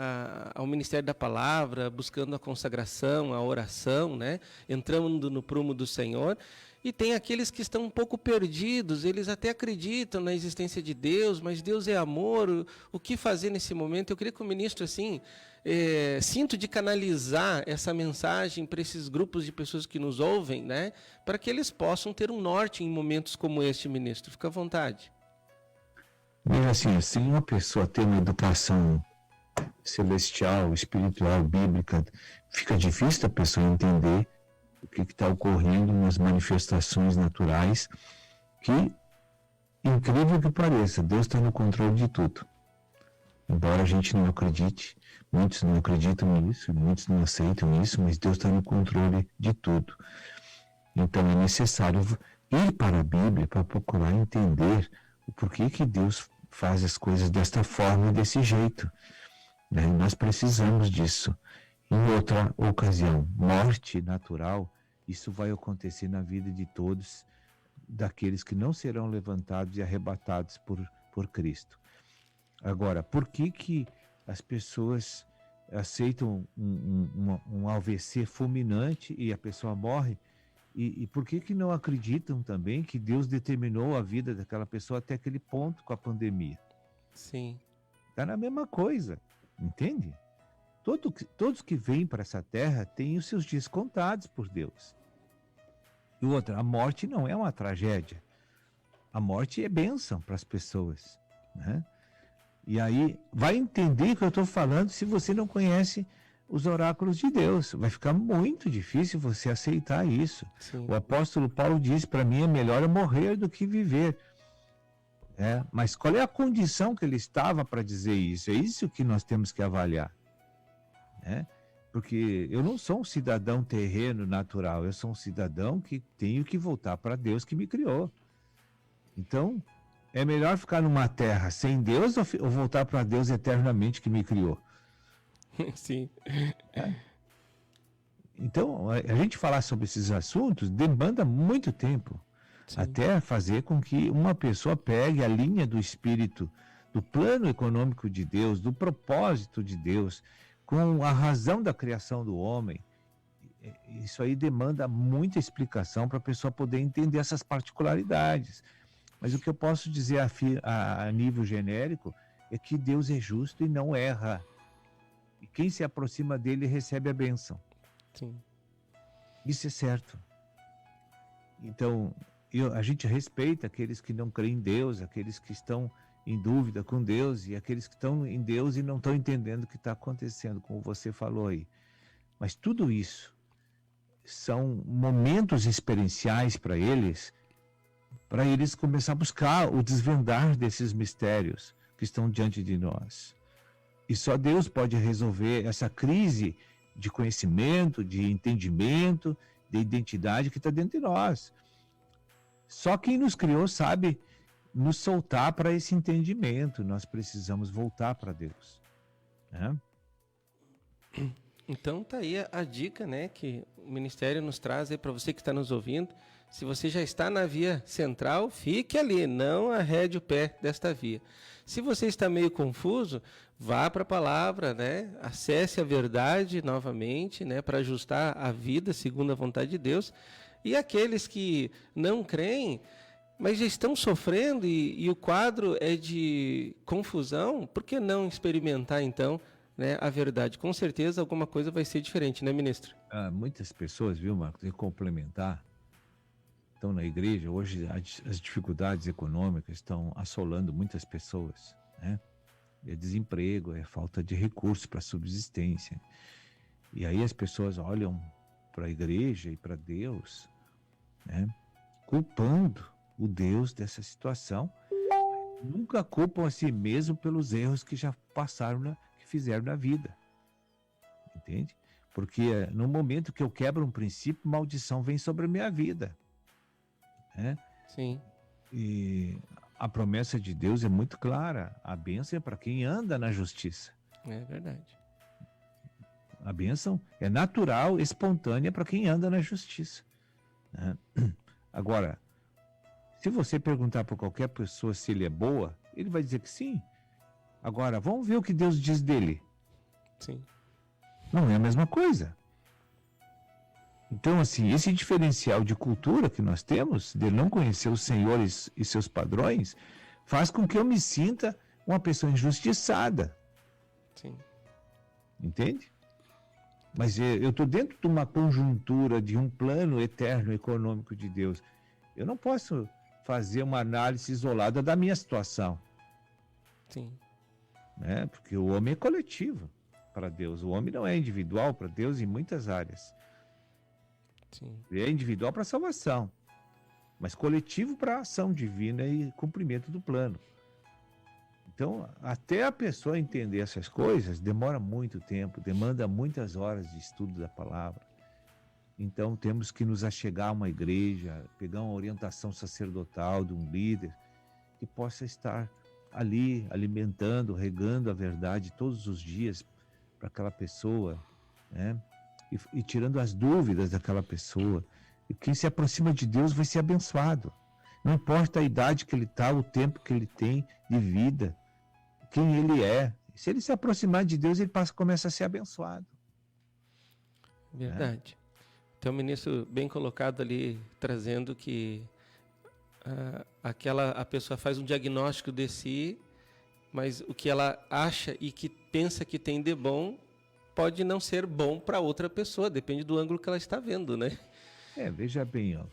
ao ministério da palavra, buscando a consagração, a oração, né, entrando no prumo do Senhor. E tem aqueles que estão um pouco perdidos, eles até acreditam na existência de Deus, mas Deus é amor, o que fazer nesse momento? Eu queria que o ministro, assim, sinto de canalizar essa mensagem para esses grupos de pessoas que nos ouvem, né, para que eles possam ter um norte em momentos como este, ministro. Fica à vontade. Mas assim, se uma pessoa tem uma educação celestial, espiritual, bíblica, fica difícil a pessoa entender o que está ocorrendo nas manifestações naturais, que, incrível que pareça, Deus está no controle de tudo. Embora a gente não acredite, muitos não acreditam nisso, muitos não aceitam isso, mas Deus está no controle de tudo. Então é necessário ir para a Bíblia para procurar entender o porquê que Deus faz as coisas desta forma, desse jeito, né? Nós precisamos disso. Em outra ocasião, morte natural, isso vai acontecer na vida de todos, daqueles que não serão levantados e arrebatados por Cristo. Agora, por que as pessoas aceitam um AVC fulminante e a pessoa morre? E por que não acreditam também que Deus determinou a vida daquela pessoa até aquele ponto com a pandemia? Sim. Está na mesma coisa, entende? Todos que vêm para essa terra têm os seus dias contados por Deus. E outra, a morte não é uma tragédia. A morte é bênção para as pessoas, né? E aí, vai entender o que eu estou falando se você não conhece os oráculos de Deus. Vai ficar muito difícil você aceitar isso. Sim. O apóstolo Paulo diz, para mim é melhor morrer do que viver. Mas qual é a condição que ele estava para dizer isso? É isso que nós temos que avaliar. Porque eu não sou um cidadão terreno natural, eu sou um cidadão que tenho que voltar para Deus que me criou. Então, é melhor ficar numa terra sem Deus ou voltar para Deus eternamente que me criou? Sim. Então, a gente falar sobre esses assuntos demanda muito tempo. Sim. Até fazer com que uma pessoa pegue a linha do espírito, do plano econômico de Deus, do propósito de Deus, com a razão da criação do homem. Isso aí demanda muita explicação para a pessoa poder entender essas particularidades. Mas o que eu posso dizer a nível genérico é que Deus é justo e não erra. E quem se aproxima dele recebe a bênção. Sim. Isso é certo. Então, a gente respeita aqueles que não creem em Deus, aqueles que estão em dúvida com Deus e aqueles que estão em Deus e não estão entendendo o que está acontecendo, como você falou aí. Mas tudo isso são momentos experienciais para eles começar a buscar o desvendar desses mistérios que estão diante de nós. E só Deus pode resolver essa crise de conhecimento, de entendimento, de identidade que está dentro de nós. Só quem nos criou sabe nos soltar para esse entendimento. Nós precisamos voltar para Deus. Então tá aí a dica, né, que o Ministério nos traz aí para você que está nos ouvindo. Se você já está na via central, fique ali, não arrede o pé desta via. Se você está meio confuso, vá para a palavra, né? Acesse a verdade novamente, né, para ajustar a vida segundo a vontade de Deus. E aqueles que não creem, mas já estão sofrendo e o quadro é de confusão, por que não experimentar então, né, a verdade? Com certeza alguma coisa vai ser diferente, né, ministro? Muitas pessoas, viu, Marcos, e complementar, estão na igreja. Hoje as dificuldades econômicas estão assolando muitas pessoas, né? É desemprego, é falta de recursos para subsistência. E aí as pessoas olham para a igreja e para Deus, né, culpando o Deus dessa situação. Nunca culpam a si mesmo pelos erros que já passaram, fizer na vida. Entende? Porque no momento que eu quebro um princípio, maldição vem sobre a minha vida. Né? Sim. E a promessa de Deus é muito clara. A bênção é para quem anda na justiça. É verdade. A bênção é natural, espontânea para quem anda na justiça. Né? Agora, se você perguntar para qualquer pessoa se ele é boa, ele vai dizer que sim. Agora, vamos ver o que Deus diz dele. Sim. Não é a mesma coisa. Então, assim, esse diferencial de cultura que nós temos, de não conhecer os senhores e seus padrões, faz com que eu me sinta uma pessoa injustiçada. Sim. Entende? Mas eu estou dentro de uma conjuntura, de um plano eterno econômico de Deus. Eu não posso fazer uma análise isolada da minha situação. Sim. Né? Porque o homem é coletivo para Deus. O homem não é individual para Deus em muitas áreas. Sim. Ele é individual para a salvação, mas coletivo para a ação divina e cumprimento do plano. Então, até a pessoa entender essas coisas, demora muito tempo, demanda muitas horas de estudo da palavra. Então, temos que nos achegar a uma igreja, pegar uma orientação sacerdotal de um líder que possa estar ali alimentando, regando a verdade todos os dias para aquela pessoa, né? E tirando as dúvidas daquela pessoa. E quem se aproxima de Deus vai ser abençoado. Não importa a idade que ele está, o tempo que ele tem de vida, quem ele é. Se ele se aproximar de Deus, ele começa a ser abençoado. Verdade. Então, o ministro bem colocado ali, trazendo que a pessoa faz um diagnóstico de si, mas o que ela acha e que pensa que tem de bom pode não ser bom para outra pessoa, depende do ângulo que ela está vendo, né? Veja bem, ó,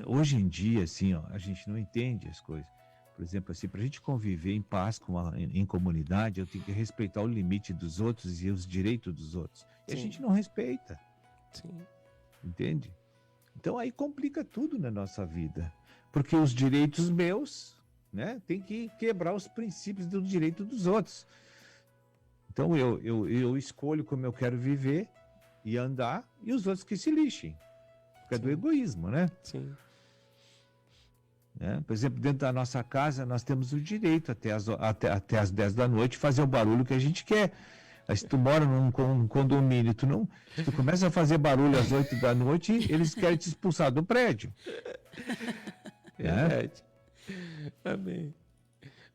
hoje em dia, assim, ó, a gente não entende as coisas. Por exemplo, assim, para a gente conviver em paz em comunidade, eu tenho que respeitar o limite dos outros e os direitos dos outros. E a gente não respeita. Sim. Entende? Então aí complica tudo na nossa vida. Porque os direitos meus, né, tem que quebrar os princípios do direito dos outros. Então eu escolho como eu quero viver e andar, e os outros que se lixem. Porque é do egoísmo, né? Sim. Por exemplo, dentro da nossa casa, nós temos o direito até as 10 da noite fazer o barulho que a gente quer. Aí, se tu mora num condomínio, se tu começa a fazer barulho às 8 da noite, eles querem te expulsar do prédio. Verdade. Amém.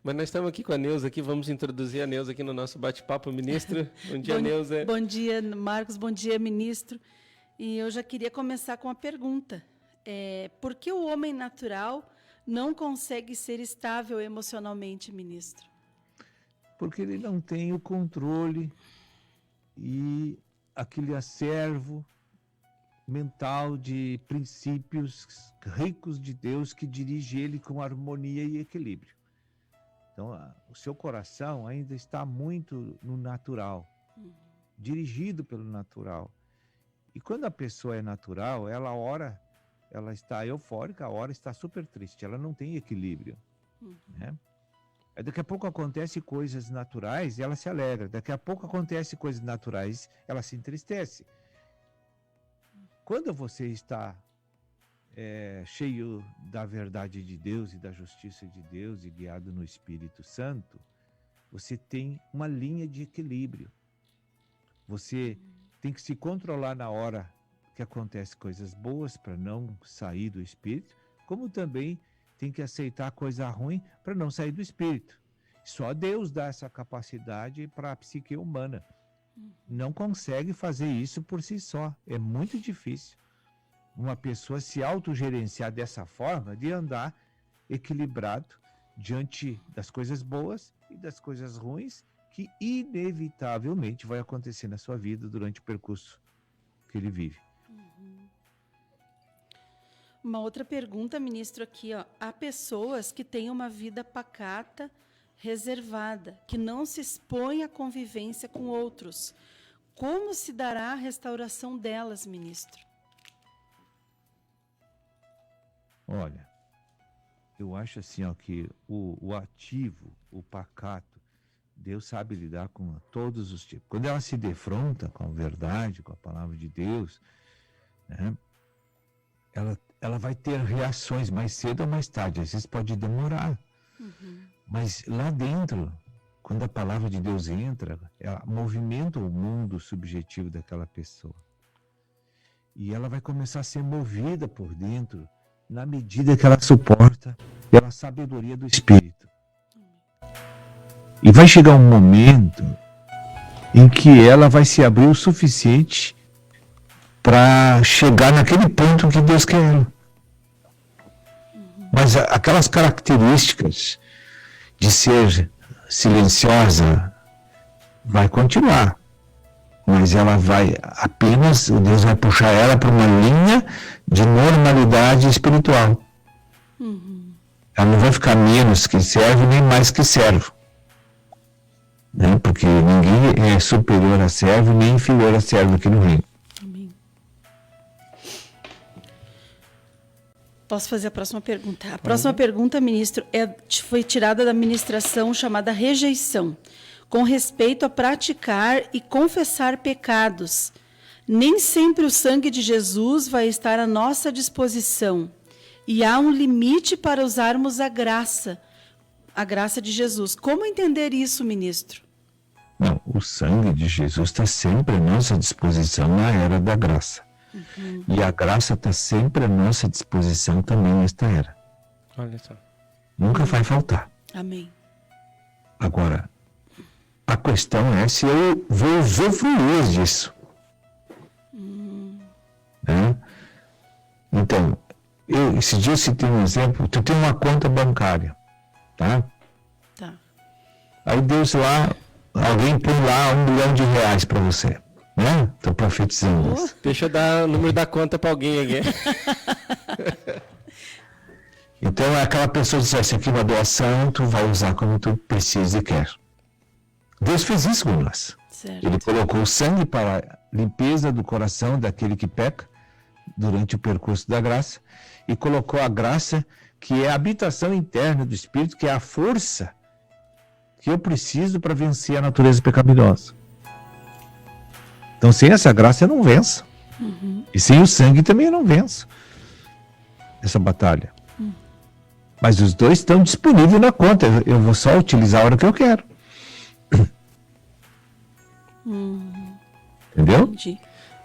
Mas nós estamos aqui com a Neuza, aqui, vamos introduzir a Neuza aqui no nosso bate-papo, ministro. Bom dia, Neuza. Bom dia, Marcos, bom dia, ministro. E eu já queria começar com uma pergunta. Por que o homem natural não consegue ser estável emocionalmente, ministro? Porque ele não tem o controle e aquele acervo mental de princípios ricos de Deus que dirige ele com harmonia e equilíbrio. Então, o seu coração ainda está muito no natural, dirigido pelo natural. E quando a pessoa é natural, ela está eufórica, a hora está super triste, ela não tem equilíbrio. Né? Aí daqui a pouco acontecem coisas naturais e ela se alegra. Daqui a pouco acontecem coisas naturais, ela se entristece. Quando você está cheio da verdade de Deus e da justiça de Deus e guiado no Espírito Santo, você tem uma linha de equilíbrio. Você tem que se controlar na hora que acontecem coisas boas para não sair do Espírito, como também tem que aceitar coisa ruim para não sair do Espírito. Só Deus dá essa capacidade para a psique humana. Não consegue fazer isso por si só. É muito difícil uma pessoa se autogerenciar dessa forma, de andar equilibrado diante das coisas boas e das coisas ruins que inevitavelmente vai acontecer na sua vida durante o percurso que ele vive. Uma outra pergunta, ministro, aqui, ó. Há pessoas que têm uma vida pacata, reservada, que não se expõem à convivência com outros. Como se dará a restauração delas, ministro? Olha, eu acho assim, ó, que o ativo, o pacato, Deus sabe lidar com todos os tipos. Quando ela se defronta com a verdade, com a palavra de Deus, né, ela vai ter reações mais cedo ou mais tarde. Às vezes pode demorar. Mas lá dentro, quando a palavra de Deus entra, ela movimenta o mundo subjetivo daquela pessoa. E ela vai começar a ser movida por dentro, na medida que ela suporta pela sabedoria do Espírito. E vai chegar um momento em que ela vai se abrir o suficiente para chegar naquele ponto que Deus quer ela. Mas aquelas características de ser silenciosa vai continuar. Mas ela vai apenas, Deus vai puxar ela para uma linha de normalidade espiritual. Ela não vai ficar menos que servo, nem mais que servo. Né? Porque ninguém é superior a servo, nem inferior a servo aqui no reino. Posso fazer a próxima pergunta? A próxima pergunta, ministro, foi tirada da ministração chamada rejeição, com respeito a praticar e confessar pecados. Nem sempre o sangue de Jesus vai estar à nossa disposição. E há um limite para usarmos a graça de Jesus. Como entender isso, ministro? Não, o sangue de Jesus está sempre à nossa disposição na era da graça. E a graça está sempre à nossa disposição também nesta era. Olha só. Nunca vai faltar. Amém. Agora, a questão é se eu vou usufruir disso. Né? Então, esse dia eu citei um exemplo. Tu tem uma conta bancária, tá? Tá. Aí Deus lá, alguém põe lá R$1 milhão para você. Né? Estou profetizando isso. Deixa eu dar o número da conta para alguém aqui. Então, aquela pessoa diz, essa aqui é uma doação, tu vai usar como tu precisa e quer. Deus fez isso com nós. Certo. Ele colocou o sangue para a limpeza do coração daquele que peca, durante o percurso da graça, e colocou a graça, que é a habitação interna do Espírito, que é a força que eu preciso para vencer a natureza pecaminosa. Então, sem essa graça eu não venço. E sem o sangue também eu não venço essa batalha. Mas os dois estão disponíveis na conta. Eu vou só utilizar a hora que eu quero. Entendeu? Entendi.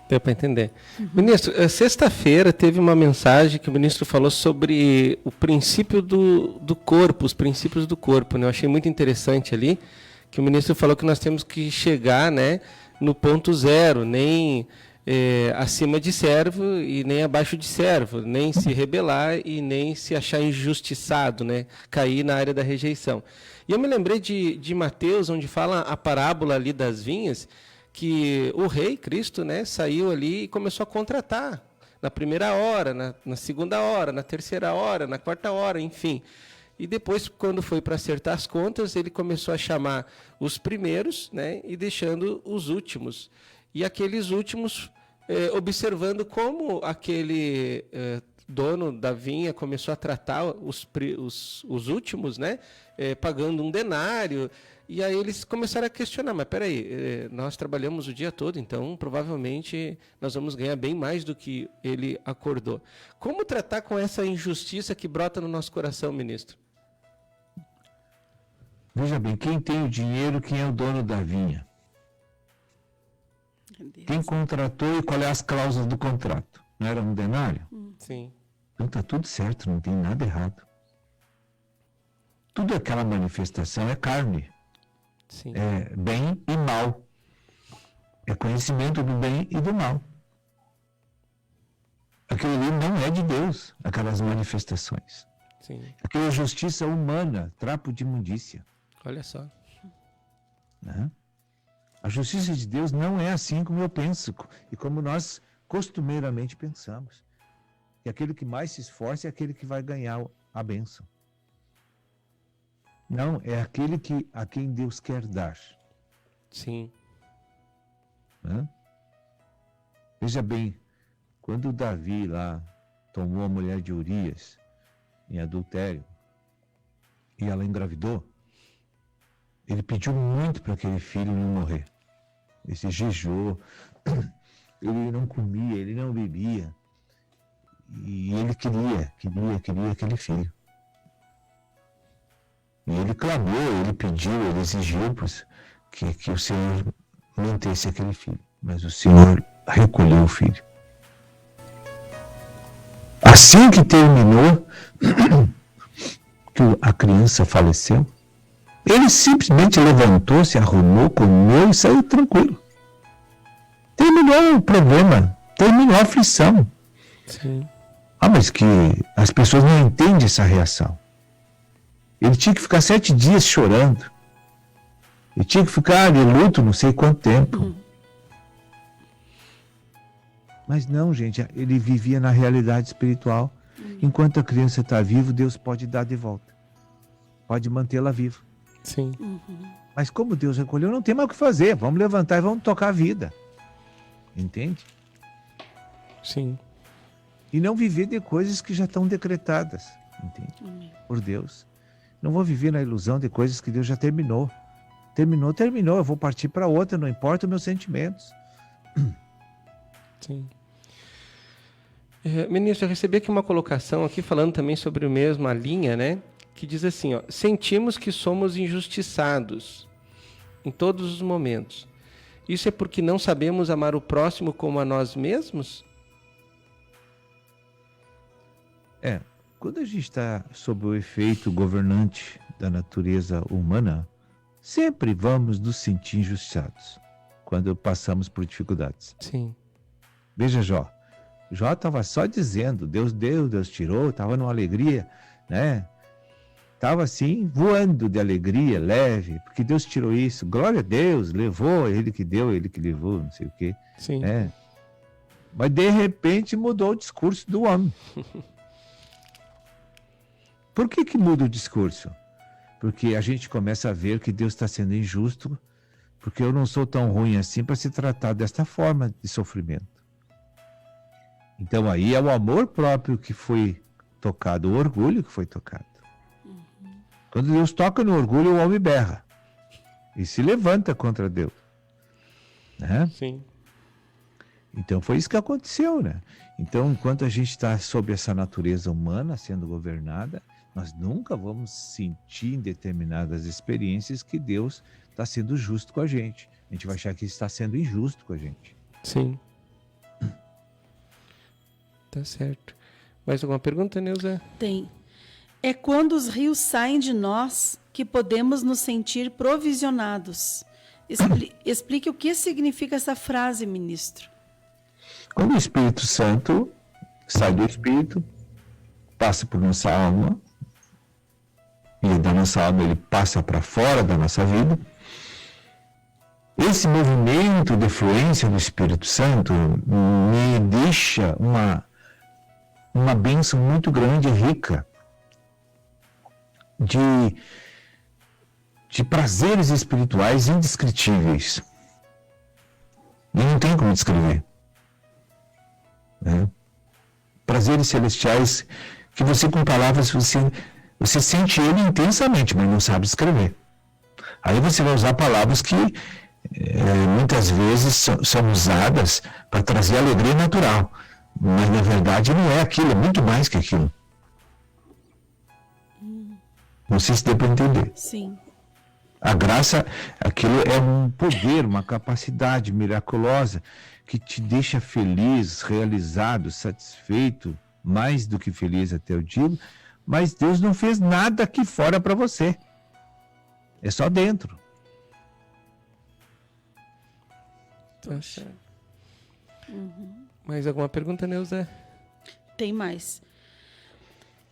Deu para entender. Ministro, sexta-feira teve uma mensagem que o ministro falou sobre o princípio do corpo, os princípios do corpo. Né? Eu achei muito interessante ali, que o ministro falou que nós temos que chegar, né, no ponto zero, nem acima de servo e nem abaixo de servo, nem se rebelar e nem se achar injustiçado, né, cair na área da rejeição. E eu me lembrei de Mateus, onde fala a parábola ali das vinhas, que o rei, Cristo, né, saiu ali e começou a contratar na primeira hora, na segunda hora, na terceira hora, na quarta hora, enfim. E depois, quando foi para acertar as contas, ele começou a chamar os primeiros, né, e deixando os últimos. E aqueles últimos, observando como aquele dono da vinha começou a tratar os últimos, né, pagando um denário. E aí eles começaram a questionar, mas peraí, nós trabalhamos o dia todo, então provavelmente nós vamos ganhar bem mais do que ele acordou. Como tratar com essa injustiça que brota no nosso coração, ministro? Veja bem, quem tem o dinheiro, quem é o dono da vinha? Quem contratou e qual é as cláusulas do contrato? Não era um denário? Sim. Então está tudo certo, não tem nada errado. Tudo aquela manifestação é carne. Sim. É bem e mal. É conhecimento do bem e do mal. Aquilo ali não é de Deus, aquelas manifestações. Sim. Aquilo é justiça humana, trapo de imundícia. Olha só. Né? A justiça de Deus não é assim como eu penso e como nós costumeiramente pensamos. E aquele que mais se esforça é aquele que vai ganhar a bênção. Não, é aquele a quem Deus quer dar. Sim. Né? Veja bem, quando Davi lá tomou a mulher de Urias em adultério e ela engravidou, Ele pediu muito para aquele filho não morrer. Ele se jejuou, ele não comia, ele não bebia. E ele queria aquele filho. E ele clamou, ele pediu, ele exigiu que o Senhor mantesse aquele filho. Mas o Senhor recolheu o filho. Assim que terminou, que a criança faleceu, ele simplesmente levantou, se arrumou, comeu e saiu tranquilo. Terminou o problema, terminou a aflição. Sim. Mas que as pessoas não entendem essa reação. Ele tinha que ficar 7 dias chorando. Ele tinha que ficar de luto não sei quanto tempo. Mas não, gente, ele vivia na realidade espiritual. Enquanto a criança está viva, Deus pode dar de volta. Pode mantê-la viva. Sim. Mas como Deus recolheu, não tem mais o que fazer. Vamos levantar e vamos tocar a vida. Entende? Sim. E não viver de coisas que já estão decretadas. Entende? Por Deus. Não vou viver na ilusão de coisas que Deus já terminou. Terminou. Eu vou partir para outra, não importa os meus sentimentos. Sim. Ministro, eu recebi aqui uma colocação aqui falando também sobre o mesmo, a linha, né? Que diz assim, ó, sentimos que somos injustiçados em todos os momentos. Isso é porque não sabemos amar o próximo como a nós mesmos? Quando a gente está sob o efeito governante da natureza humana, sempre vamos nos sentir injustiçados quando passamos por dificuldades. Sim. Veja Jó. Jó estava só dizendo, Deus deu, Deus tirou, estava numa alegria, né? Estava assim, voando de alegria, leve, porque Deus tirou isso. Glória a Deus, levou, ele que deu, ele que levou, não sei o quê. Sim. Mas de repente mudou o discurso do homem. Por que muda o discurso? Porque a gente começa a ver que Deus está sendo injusto, porque eu não sou tão ruim assim para se tratar desta forma de sofrimento. Então aí é o amor próprio que foi tocado, o orgulho que foi tocado. Quando Deus toca no orgulho, o homem berra e se levanta contra Deus. Né? Sim. Então foi isso que aconteceu, né? Então, enquanto a gente está sob essa natureza humana sendo governada, nós nunca vamos sentir em determinadas experiências que Deus está sendo justo com a gente. A gente vai achar que está sendo injusto com a gente. Sim. Tá certo. Mais alguma pergunta, Neuza? Tem. É quando os rios saem de nós que podemos nos sentir provisionados. Explique o que significa essa frase, ministro. Quando o Espírito Santo sai do Espírito, passa por nossa alma, e da nossa alma ele passa para fora da nossa vida, esse movimento de fluência do Espírito Santo me deixa uma bênção muito grande e rica de prazeres espirituais indescritíveis. E não tem como descrever. Né? Prazeres celestiais que você, com palavras, você sente ele intensamente, mas não sabe escrever. Aí você vai usar palavras que muitas vezes são usadas para trazer alegria natural, mas na verdade não é aquilo, é muito mais que aquilo. Não sei se deu para entender. Sim. A graça, aquilo é um poder, uma capacidade miraculosa que te deixa feliz, realizado, satisfeito, mais do que feliz até eu digo, mas Deus não fez nada aqui fora para você. É só dentro. Tá certo. Mais alguma pergunta, Neuza? Tem mais.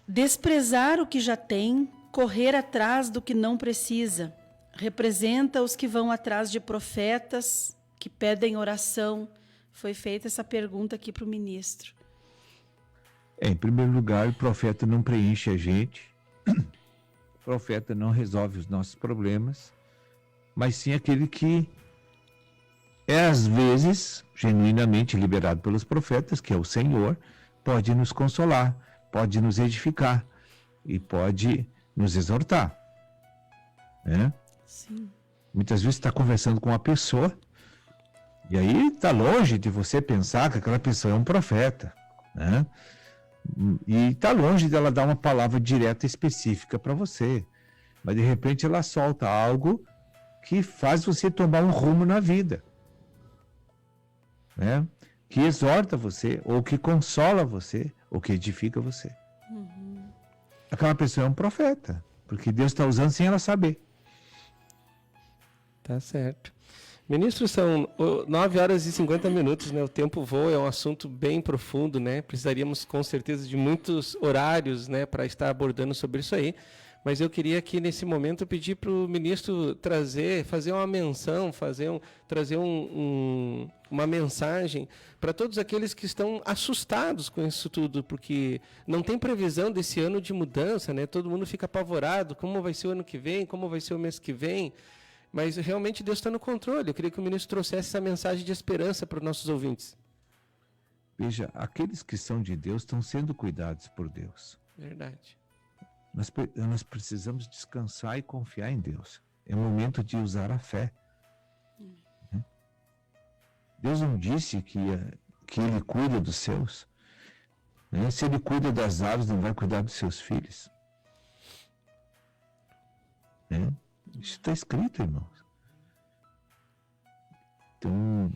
Desprezar o que já tem, correr atrás do que não precisa, representa os que vão atrás de profetas, que pedem oração. Foi feita essa pergunta aqui para o ministro. Em primeiro lugar, o profeta não preenche a gente, o profeta não resolve os nossos problemas, mas sim aquele que é, às vezes, genuinamente liberado pelos profetas, que é o Senhor, pode nos consolar, pode nos edificar e pode nos exortar. Né? Sim. Muitas vezes você está conversando com uma pessoa e aí está longe de você pensar que aquela pessoa é um profeta, né? E está longe dela dar uma palavra direta específica para você. Mas de repente ela solta algo que faz você tomar um rumo na vida, né? Que exorta você, ou que consola você, ou que edifica você. Aquela pessoa é um profeta, porque Deus está usando sem ela saber. Tá certo. Ministro, são 9 horas e 50 minutos, né? O tempo voa, é um assunto bem profundo, né? Precisaríamos, com certeza, de muitos horários, né, para estar abordando sobre isso aí. Mas eu queria aqui, nesse momento, pedir para o ministro fazer uma menção, trazer uma mensagem para todos aqueles que estão assustados com isso tudo, porque não tem previsão desse ano de mudança, né? Todo mundo fica apavorado, como vai ser o ano que vem, como vai ser o mês que vem. Mas realmente Deus está no controle. Eu queria que o ministro trouxesse essa mensagem de esperança para os nossos ouvintes. Veja, aqueles que são de Deus estão sendo cuidados por Deus. Verdade. Nós precisamos descansar e confiar em Deus. É o momento de usar a fé. Deus não disse que Ele cuida dos seus. Né? Se Ele cuida das aves, não vai cuidar dos seus filhos. Né? Isso está escrito, irmãos. Então,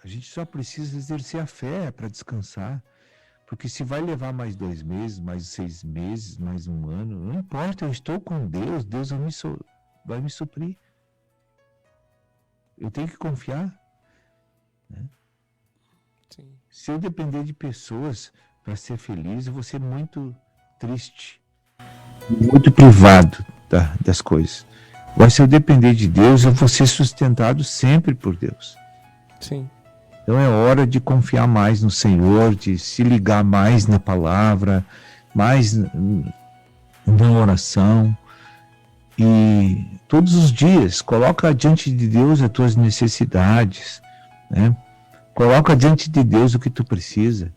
a gente só precisa exercer a fé para descansar. Porque se vai levar mais 2 meses, mais 6 meses, mais 1 ano, não importa, eu estou com Deus, Deus vai me suprir. Eu tenho que confiar. Né? Sim. Se eu depender de pessoas para ser feliz, eu vou ser muito triste, muito privado das coisas. Mas se eu depender de Deus, eu vou ser sustentado sempre por Deus. Sim. Então é hora de confiar mais no Senhor, de se ligar mais na palavra, mais na oração. E todos os dias, coloca diante de Deus as tuas necessidades, né? Coloca diante de Deus o que tu precisa.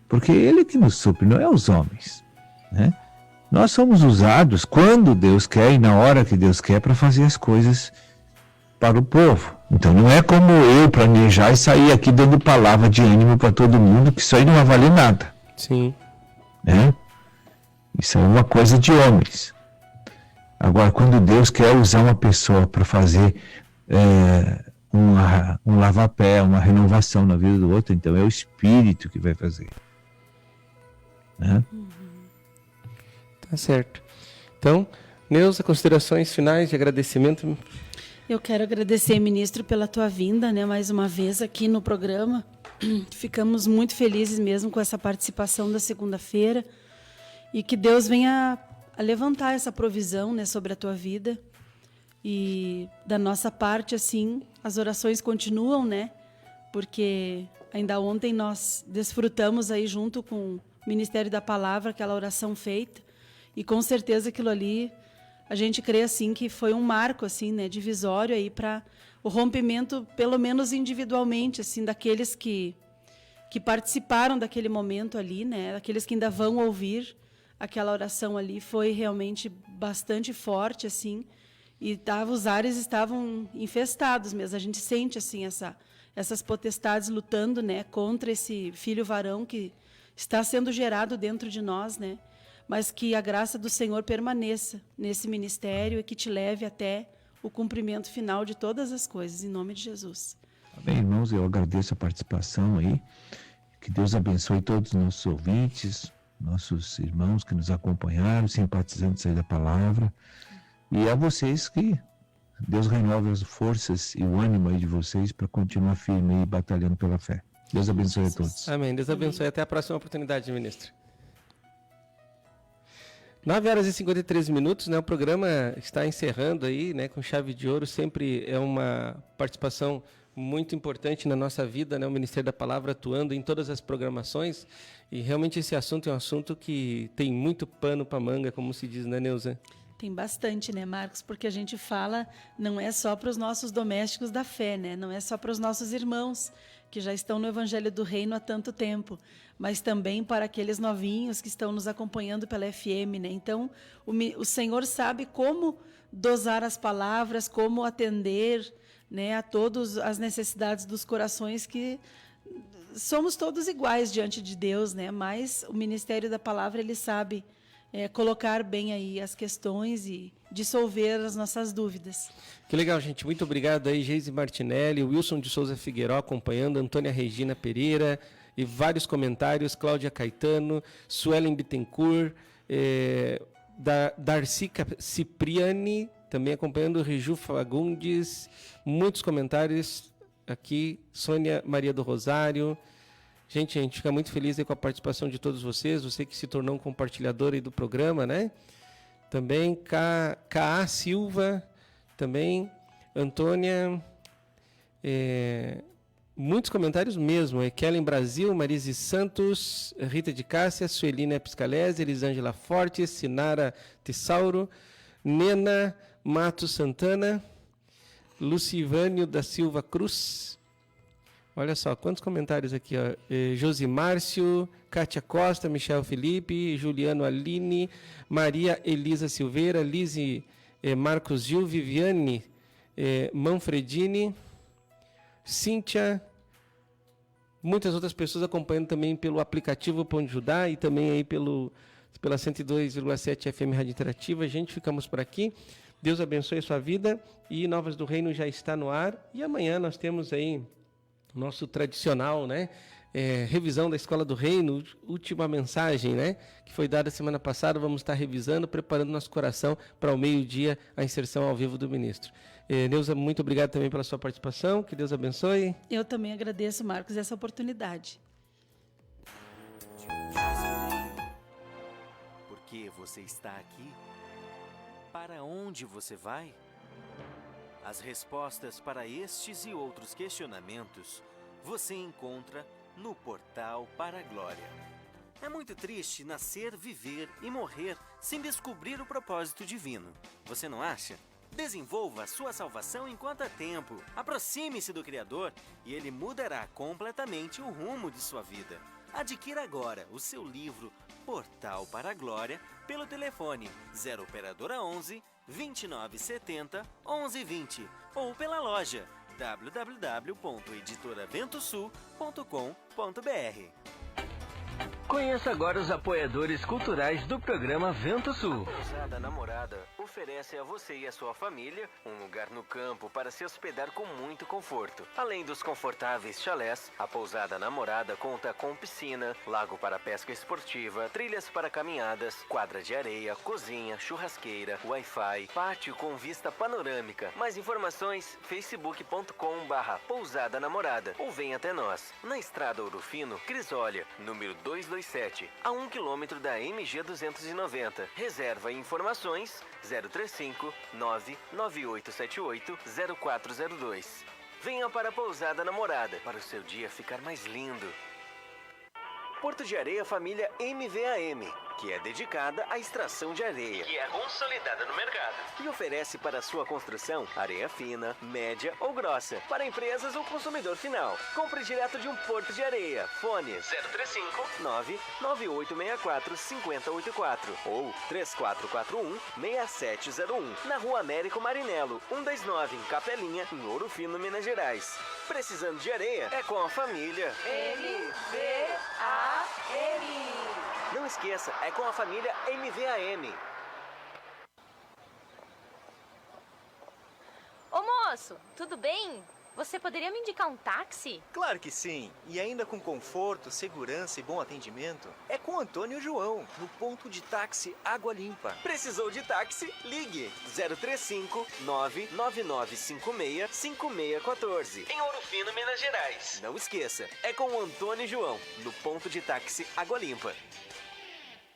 Porque Ele que nos supre, não é os homens, né? Nós somos usados quando Deus quer e na hora que Deus quer para fazer as coisas para o povo. Então não é como eu planejar e sair aqui dando palavra de ânimo para todo mundo, que isso aí não vai valer nada. Sim. Né? Isso é uma coisa de homens. Agora, quando Deus quer usar uma pessoa para fazer um lava-pé, uma renovação na vida do outro, então é o Espírito que vai fazer. Né? Tá certo. Então, Neuza, considerações finais de agradecimento. Eu quero agradecer, ministro, pela tua vinda, né, mais uma vez aqui no programa. Ficamos muito felizes mesmo com essa participação da segunda-feira e que Deus venha a levantar essa provisão, né, sobre a tua vida. E da nossa parte, assim, as orações continuam, né? Porque ainda ontem nós desfrutamos aí junto com o Ministério da Palavra aquela oração feita. E com certeza aquilo ali, a gente crê assim que foi um marco assim, né, divisório aí para o rompimento, pelo menos individualmente, assim, daqueles que participaram daquele momento ali, né, daqueles que ainda vão ouvir aquela oração ali, foi realmente bastante forte assim, e os ares estavam infestados mesmo. A gente sente assim essas potestades lutando, né, contra esse filho varão que está sendo gerado dentro de nós, né? Mas que a graça do Senhor permaneça nesse ministério e que te leve até o cumprimento final de todas as coisas, em nome de Jesus. Amém, irmãos, eu agradeço a participação aí, que Deus abençoe todos os nossos ouvintes, nossos irmãos que nos acompanharam, simpatizantes aí da palavra, e a vocês que Deus renove as forças e o ânimo aí de vocês para continuar firme e batalhando pela fé. Deus abençoe a todos. Amém, Deus abençoe. Até a próxima oportunidade, ministro. 9 horas e 53 minutos, né? O programa está encerrando aí, né, com chave de ouro. Sempre é uma participação muito importante na nossa vida, né? O Ministério da Palavra atuando em todas as programações. E realmente esse assunto é um assunto que tem muito pano para manga, como se diz, né, Neuza? Tem bastante, né, Marcos? Porque a gente fala, não é só para os nossos domésticos da fé, né? Não é só para os nossos irmãos. que já estão no Evangelho do Reino há tanto tempo, mas também para aqueles novinhos que estão nos acompanhando pela FM, né? Então, o Senhor sabe como dosar as palavras, como atender, né, a todas as necessidades dos corações, que somos todos iguais diante de Deus, né? Mas o Ministério da Palavra, ele sabe colocar bem aí as questões e dissolver as nossas dúvidas. Que legal, gente. Muito obrigado aí, Geise Martinelli, Wilson de Souza Figueiró acompanhando, Antônia Regina Pereira e vários comentários, Cláudia Caetano, Suelen Bittencourt, Darcy Cipriani também acompanhando, Reju Fagundes, muitos comentários aqui, Sônia Maria do Rosário. Gente, a gente fica muito feliz aí com a participação de todos vocês, você que se tornou um compartilhador aí do programa, né? Também K.A. Silva, também Antônia, muitos comentários mesmo, Kellen Brasil, Marise Santos, Rita de Cássia, Suelina Piscalese, Elisângela Fortes, Sinara Tessauro, Nena Matos Santana, Lucivânio da Silva Cruz. Olha só, quantos comentários aqui, ó. Josimárcio, Kátia Costa, Michel Felipe, Juliano Aline, Maria Elisa Silveira, Lise Marcos Gil, Viviane Manfredini, Cíntia, muitas outras pessoas acompanhando também pelo aplicativo Pão de Judá e também aí pela 102,7 FM Rádio Interativa. Gente, ficamos por aqui. Deus abençoe a sua vida e Novas do Reino já está no ar. E amanhã nós temos aí nosso tradicional, né, revisão da Escola do Reino, última mensagem, né, que foi dada semana passada. Vamos estar revisando, preparando nosso coração para o meio-dia a inserção ao vivo do ministro. Neuza, muito obrigado também pela sua participação, que Deus abençoe. Eu também agradeço, Marcos, essa oportunidade. Por que você está aqui? Para onde você vai? As respostas para estes e outros questionamentos você encontra no Portal para a Glória. É muito triste nascer, viver e morrer sem descobrir o propósito divino. Você não acha? Desenvolva a sua salvação enquanto há tempo. Aproxime-se do Criador e Ele mudará completamente o rumo de sua vida. Adquira agora o seu livro Portal para a Glória pelo telefone 0 operadora 11 2970 1120 ou pela loja www.editoraventosul.com.br. Conheça agora os apoiadores culturais do programa Vento Sul. A Pousada Namorada oferece a você e a sua família um lugar no campo para se hospedar com muito conforto. Além dos confortáveis chalés, a Pousada Namorada conta com piscina, lago para pesca esportiva, trilhas para caminhadas, quadra de areia, cozinha, churrasqueira, Wi-Fi, pátio com vista panorâmica. Mais informações, facebook.com/Pousada Namorada ou venha até nós, na Estrada Ouro Fino, Crisólia, número 227, a 1 km da MG 290. Reserva e informações 035 99878 0402. Venha para a Pousada Namorada para o seu dia ficar mais lindo. Porto de Areia Família MVAM, que é dedicada à extração de areia, que é consolidada no mercado e oferece para sua construção areia fina, média ou grossa, para empresas ou consumidor final. Compre direto de um Porto de Areia. Fone 035 99864 5084 ou 3441 6701, na Rua Américo Marinello 129, em Capelinha, em Ouro Fino, Minas Gerais. Precisando de areia? É com a família MVAM. Não esqueça, é com a família MVAM. Ô moço, tudo bem? Você poderia me indicar um táxi? Claro que sim, e ainda com conforto, segurança e bom atendimento. É com Antônio e João, no ponto de táxi Água Limpa. Precisou de táxi? Ligue 035 99956 5614, em Ouro Fino, Minas Gerais. Não esqueça, é com o Antônio e João, no ponto de táxi Água Limpa.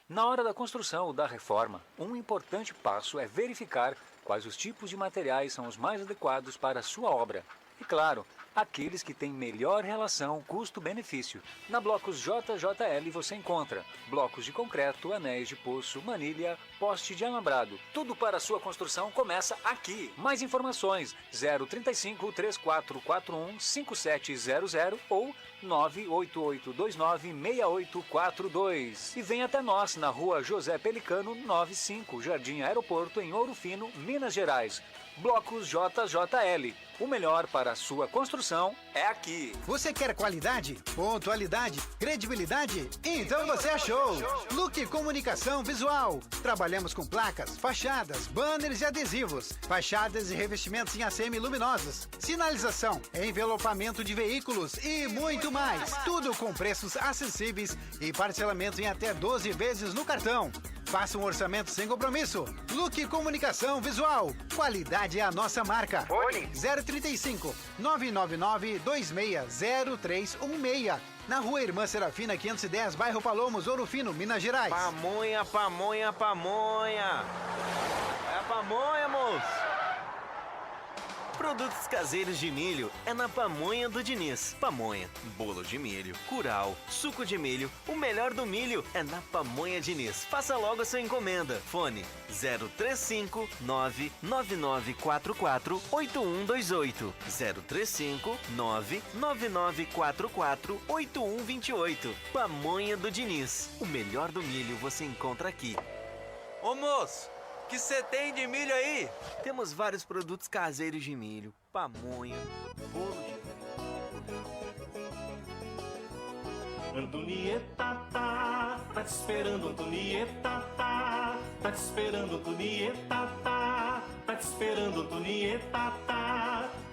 Na hora da construção ou da reforma, um importante passo é verificar quais os tipos de materiais são os mais adequados para a sua obra. E claro, aqueles que têm melhor relação custo-benefício. Na Blocos JJL você encontra blocos de concreto, anéis de poço, manilha, poste de alambrado. Tudo para a sua construção começa aqui. Mais informações 035 3441 5700 ou 988296842. E vem até nós na Rua José Pelicano 95, Jardim Aeroporto, em Ouro Fino, Minas Gerais. Blocos JJL. O melhor para a sua construção é aqui. Você quer qualidade, pontualidade, credibilidade? Então você achou! Look Comunicação Visual. Trabalhamos com placas, fachadas, banners e adesivos, fachadas e revestimentos em ACM luminosos, sinalização, envelopamento de veículos e muito mais. Tudo com preços acessíveis e parcelamento em até 12 vezes no cartão. Faça um orçamento sem compromisso. Look Comunicação Visual. Qualidade é a nossa marca. Fone 035 999 260316. Na Rua Irmã Serafina 510, bairro Palomos, Ouro Fino, Minas Gerais. Pamonha, pamonha, pamonha. É a pamonha, moço. Produtos caseiros de milho é na Pamonha do Diniz. Pamonha, bolo de milho, curau, suco de milho, o melhor do milho é na Pamonha Diniz. Faça logo a sua encomenda. Fone 035 99944 8128. 035 99944 8128. Pamonha do Diniz. O melhor do milho você encontra aqui. Ô moço, que você tem de milho aí? Temos vários produtos caseiros de milho, pamonha, bolo de Antonieta tá te esperando, Antonieta tá te esperando, Antonieta tá te esperando, Antonieta tá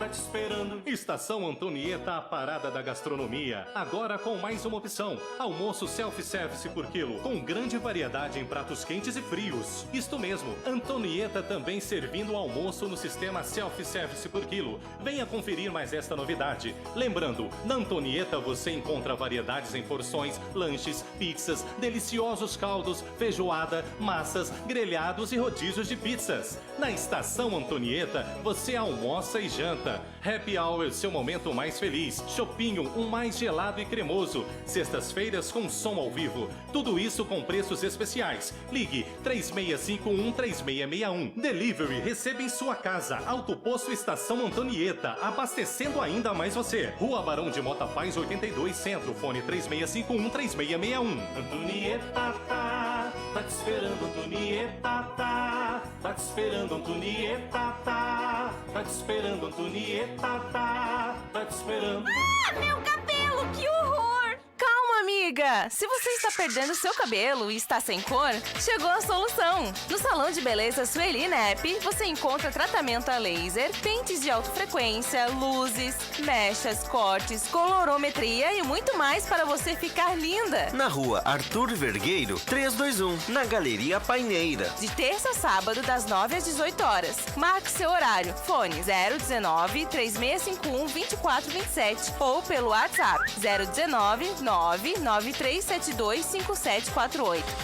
te esperando. Estação Antonieta, a parada da gastronomia. Agora com mais uma opção: almoço self-service por quilo, com grande variedade em pratos quentes e frios. Isto mesmo, Antonieta também servindo o almoço no sistema self-service por quilo. Venha conferir mais esta novidade. Lembrando, na Antonieta você encontra variedades em porções, lanches, pizzas, deliciosos caldos, feijoada, massas, grelhados e rodízios de pizzas. Na Estação Antonieta, você almoça e janta. Happy Hour, seu momento mais feliz. Chopinho, um mais gelado e cremoso. Sextas-feiras com som ao vivo. Tudo isso com preços especiais. Ligue 3651-3661. Delivery, receba em sua casa. Autoposto Estação Antonieta, abastecendo ainda mais você. Rua Barão de Mota Paz, 82, Centro. Fone 3651-3661. Antonieta tá te esperando, Antonieta tá te esperando, Antonieta tá te esperando, Antonieta tá te esperando. Ah, meu cabelo, que horror! Calma, amiga! Se você está perdendo seu cabelo e está sem cor, chegou a solução! No Salão de Beleza Sueli Nep, você encontra tratamento a laser, pentes de alta frequência, luzes, mechas, cortes, colorometria e muito mais para você ficar linda! Na Rua Arthur Vergueiro, 321, na Galeria Paineira. De terça a sábado, das 9 às 18 horas. Marque seu horário. Fone 019-3651-2427 ou pelo WhatsApp 019-993725748.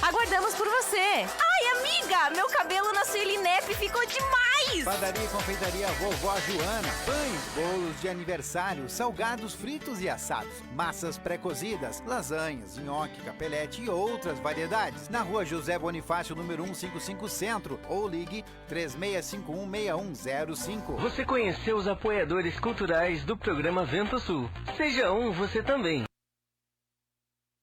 Aguardamos por você! Ai, amiga! Meu cabelo na Sueli Nep ficou demais! Padaria e confeitaria Vovó Joana. Pães, bolos de aniversário, salgados fritos e assados, massas pré-cozidas, lasanhas, nhoque, capelete e outras variedades. Na Rua José Bonifácio, número 155 Centro, ou ligue 3651-6105. Você conheceu os apoiadores culturais do programa Vento Sul? Seja um você também.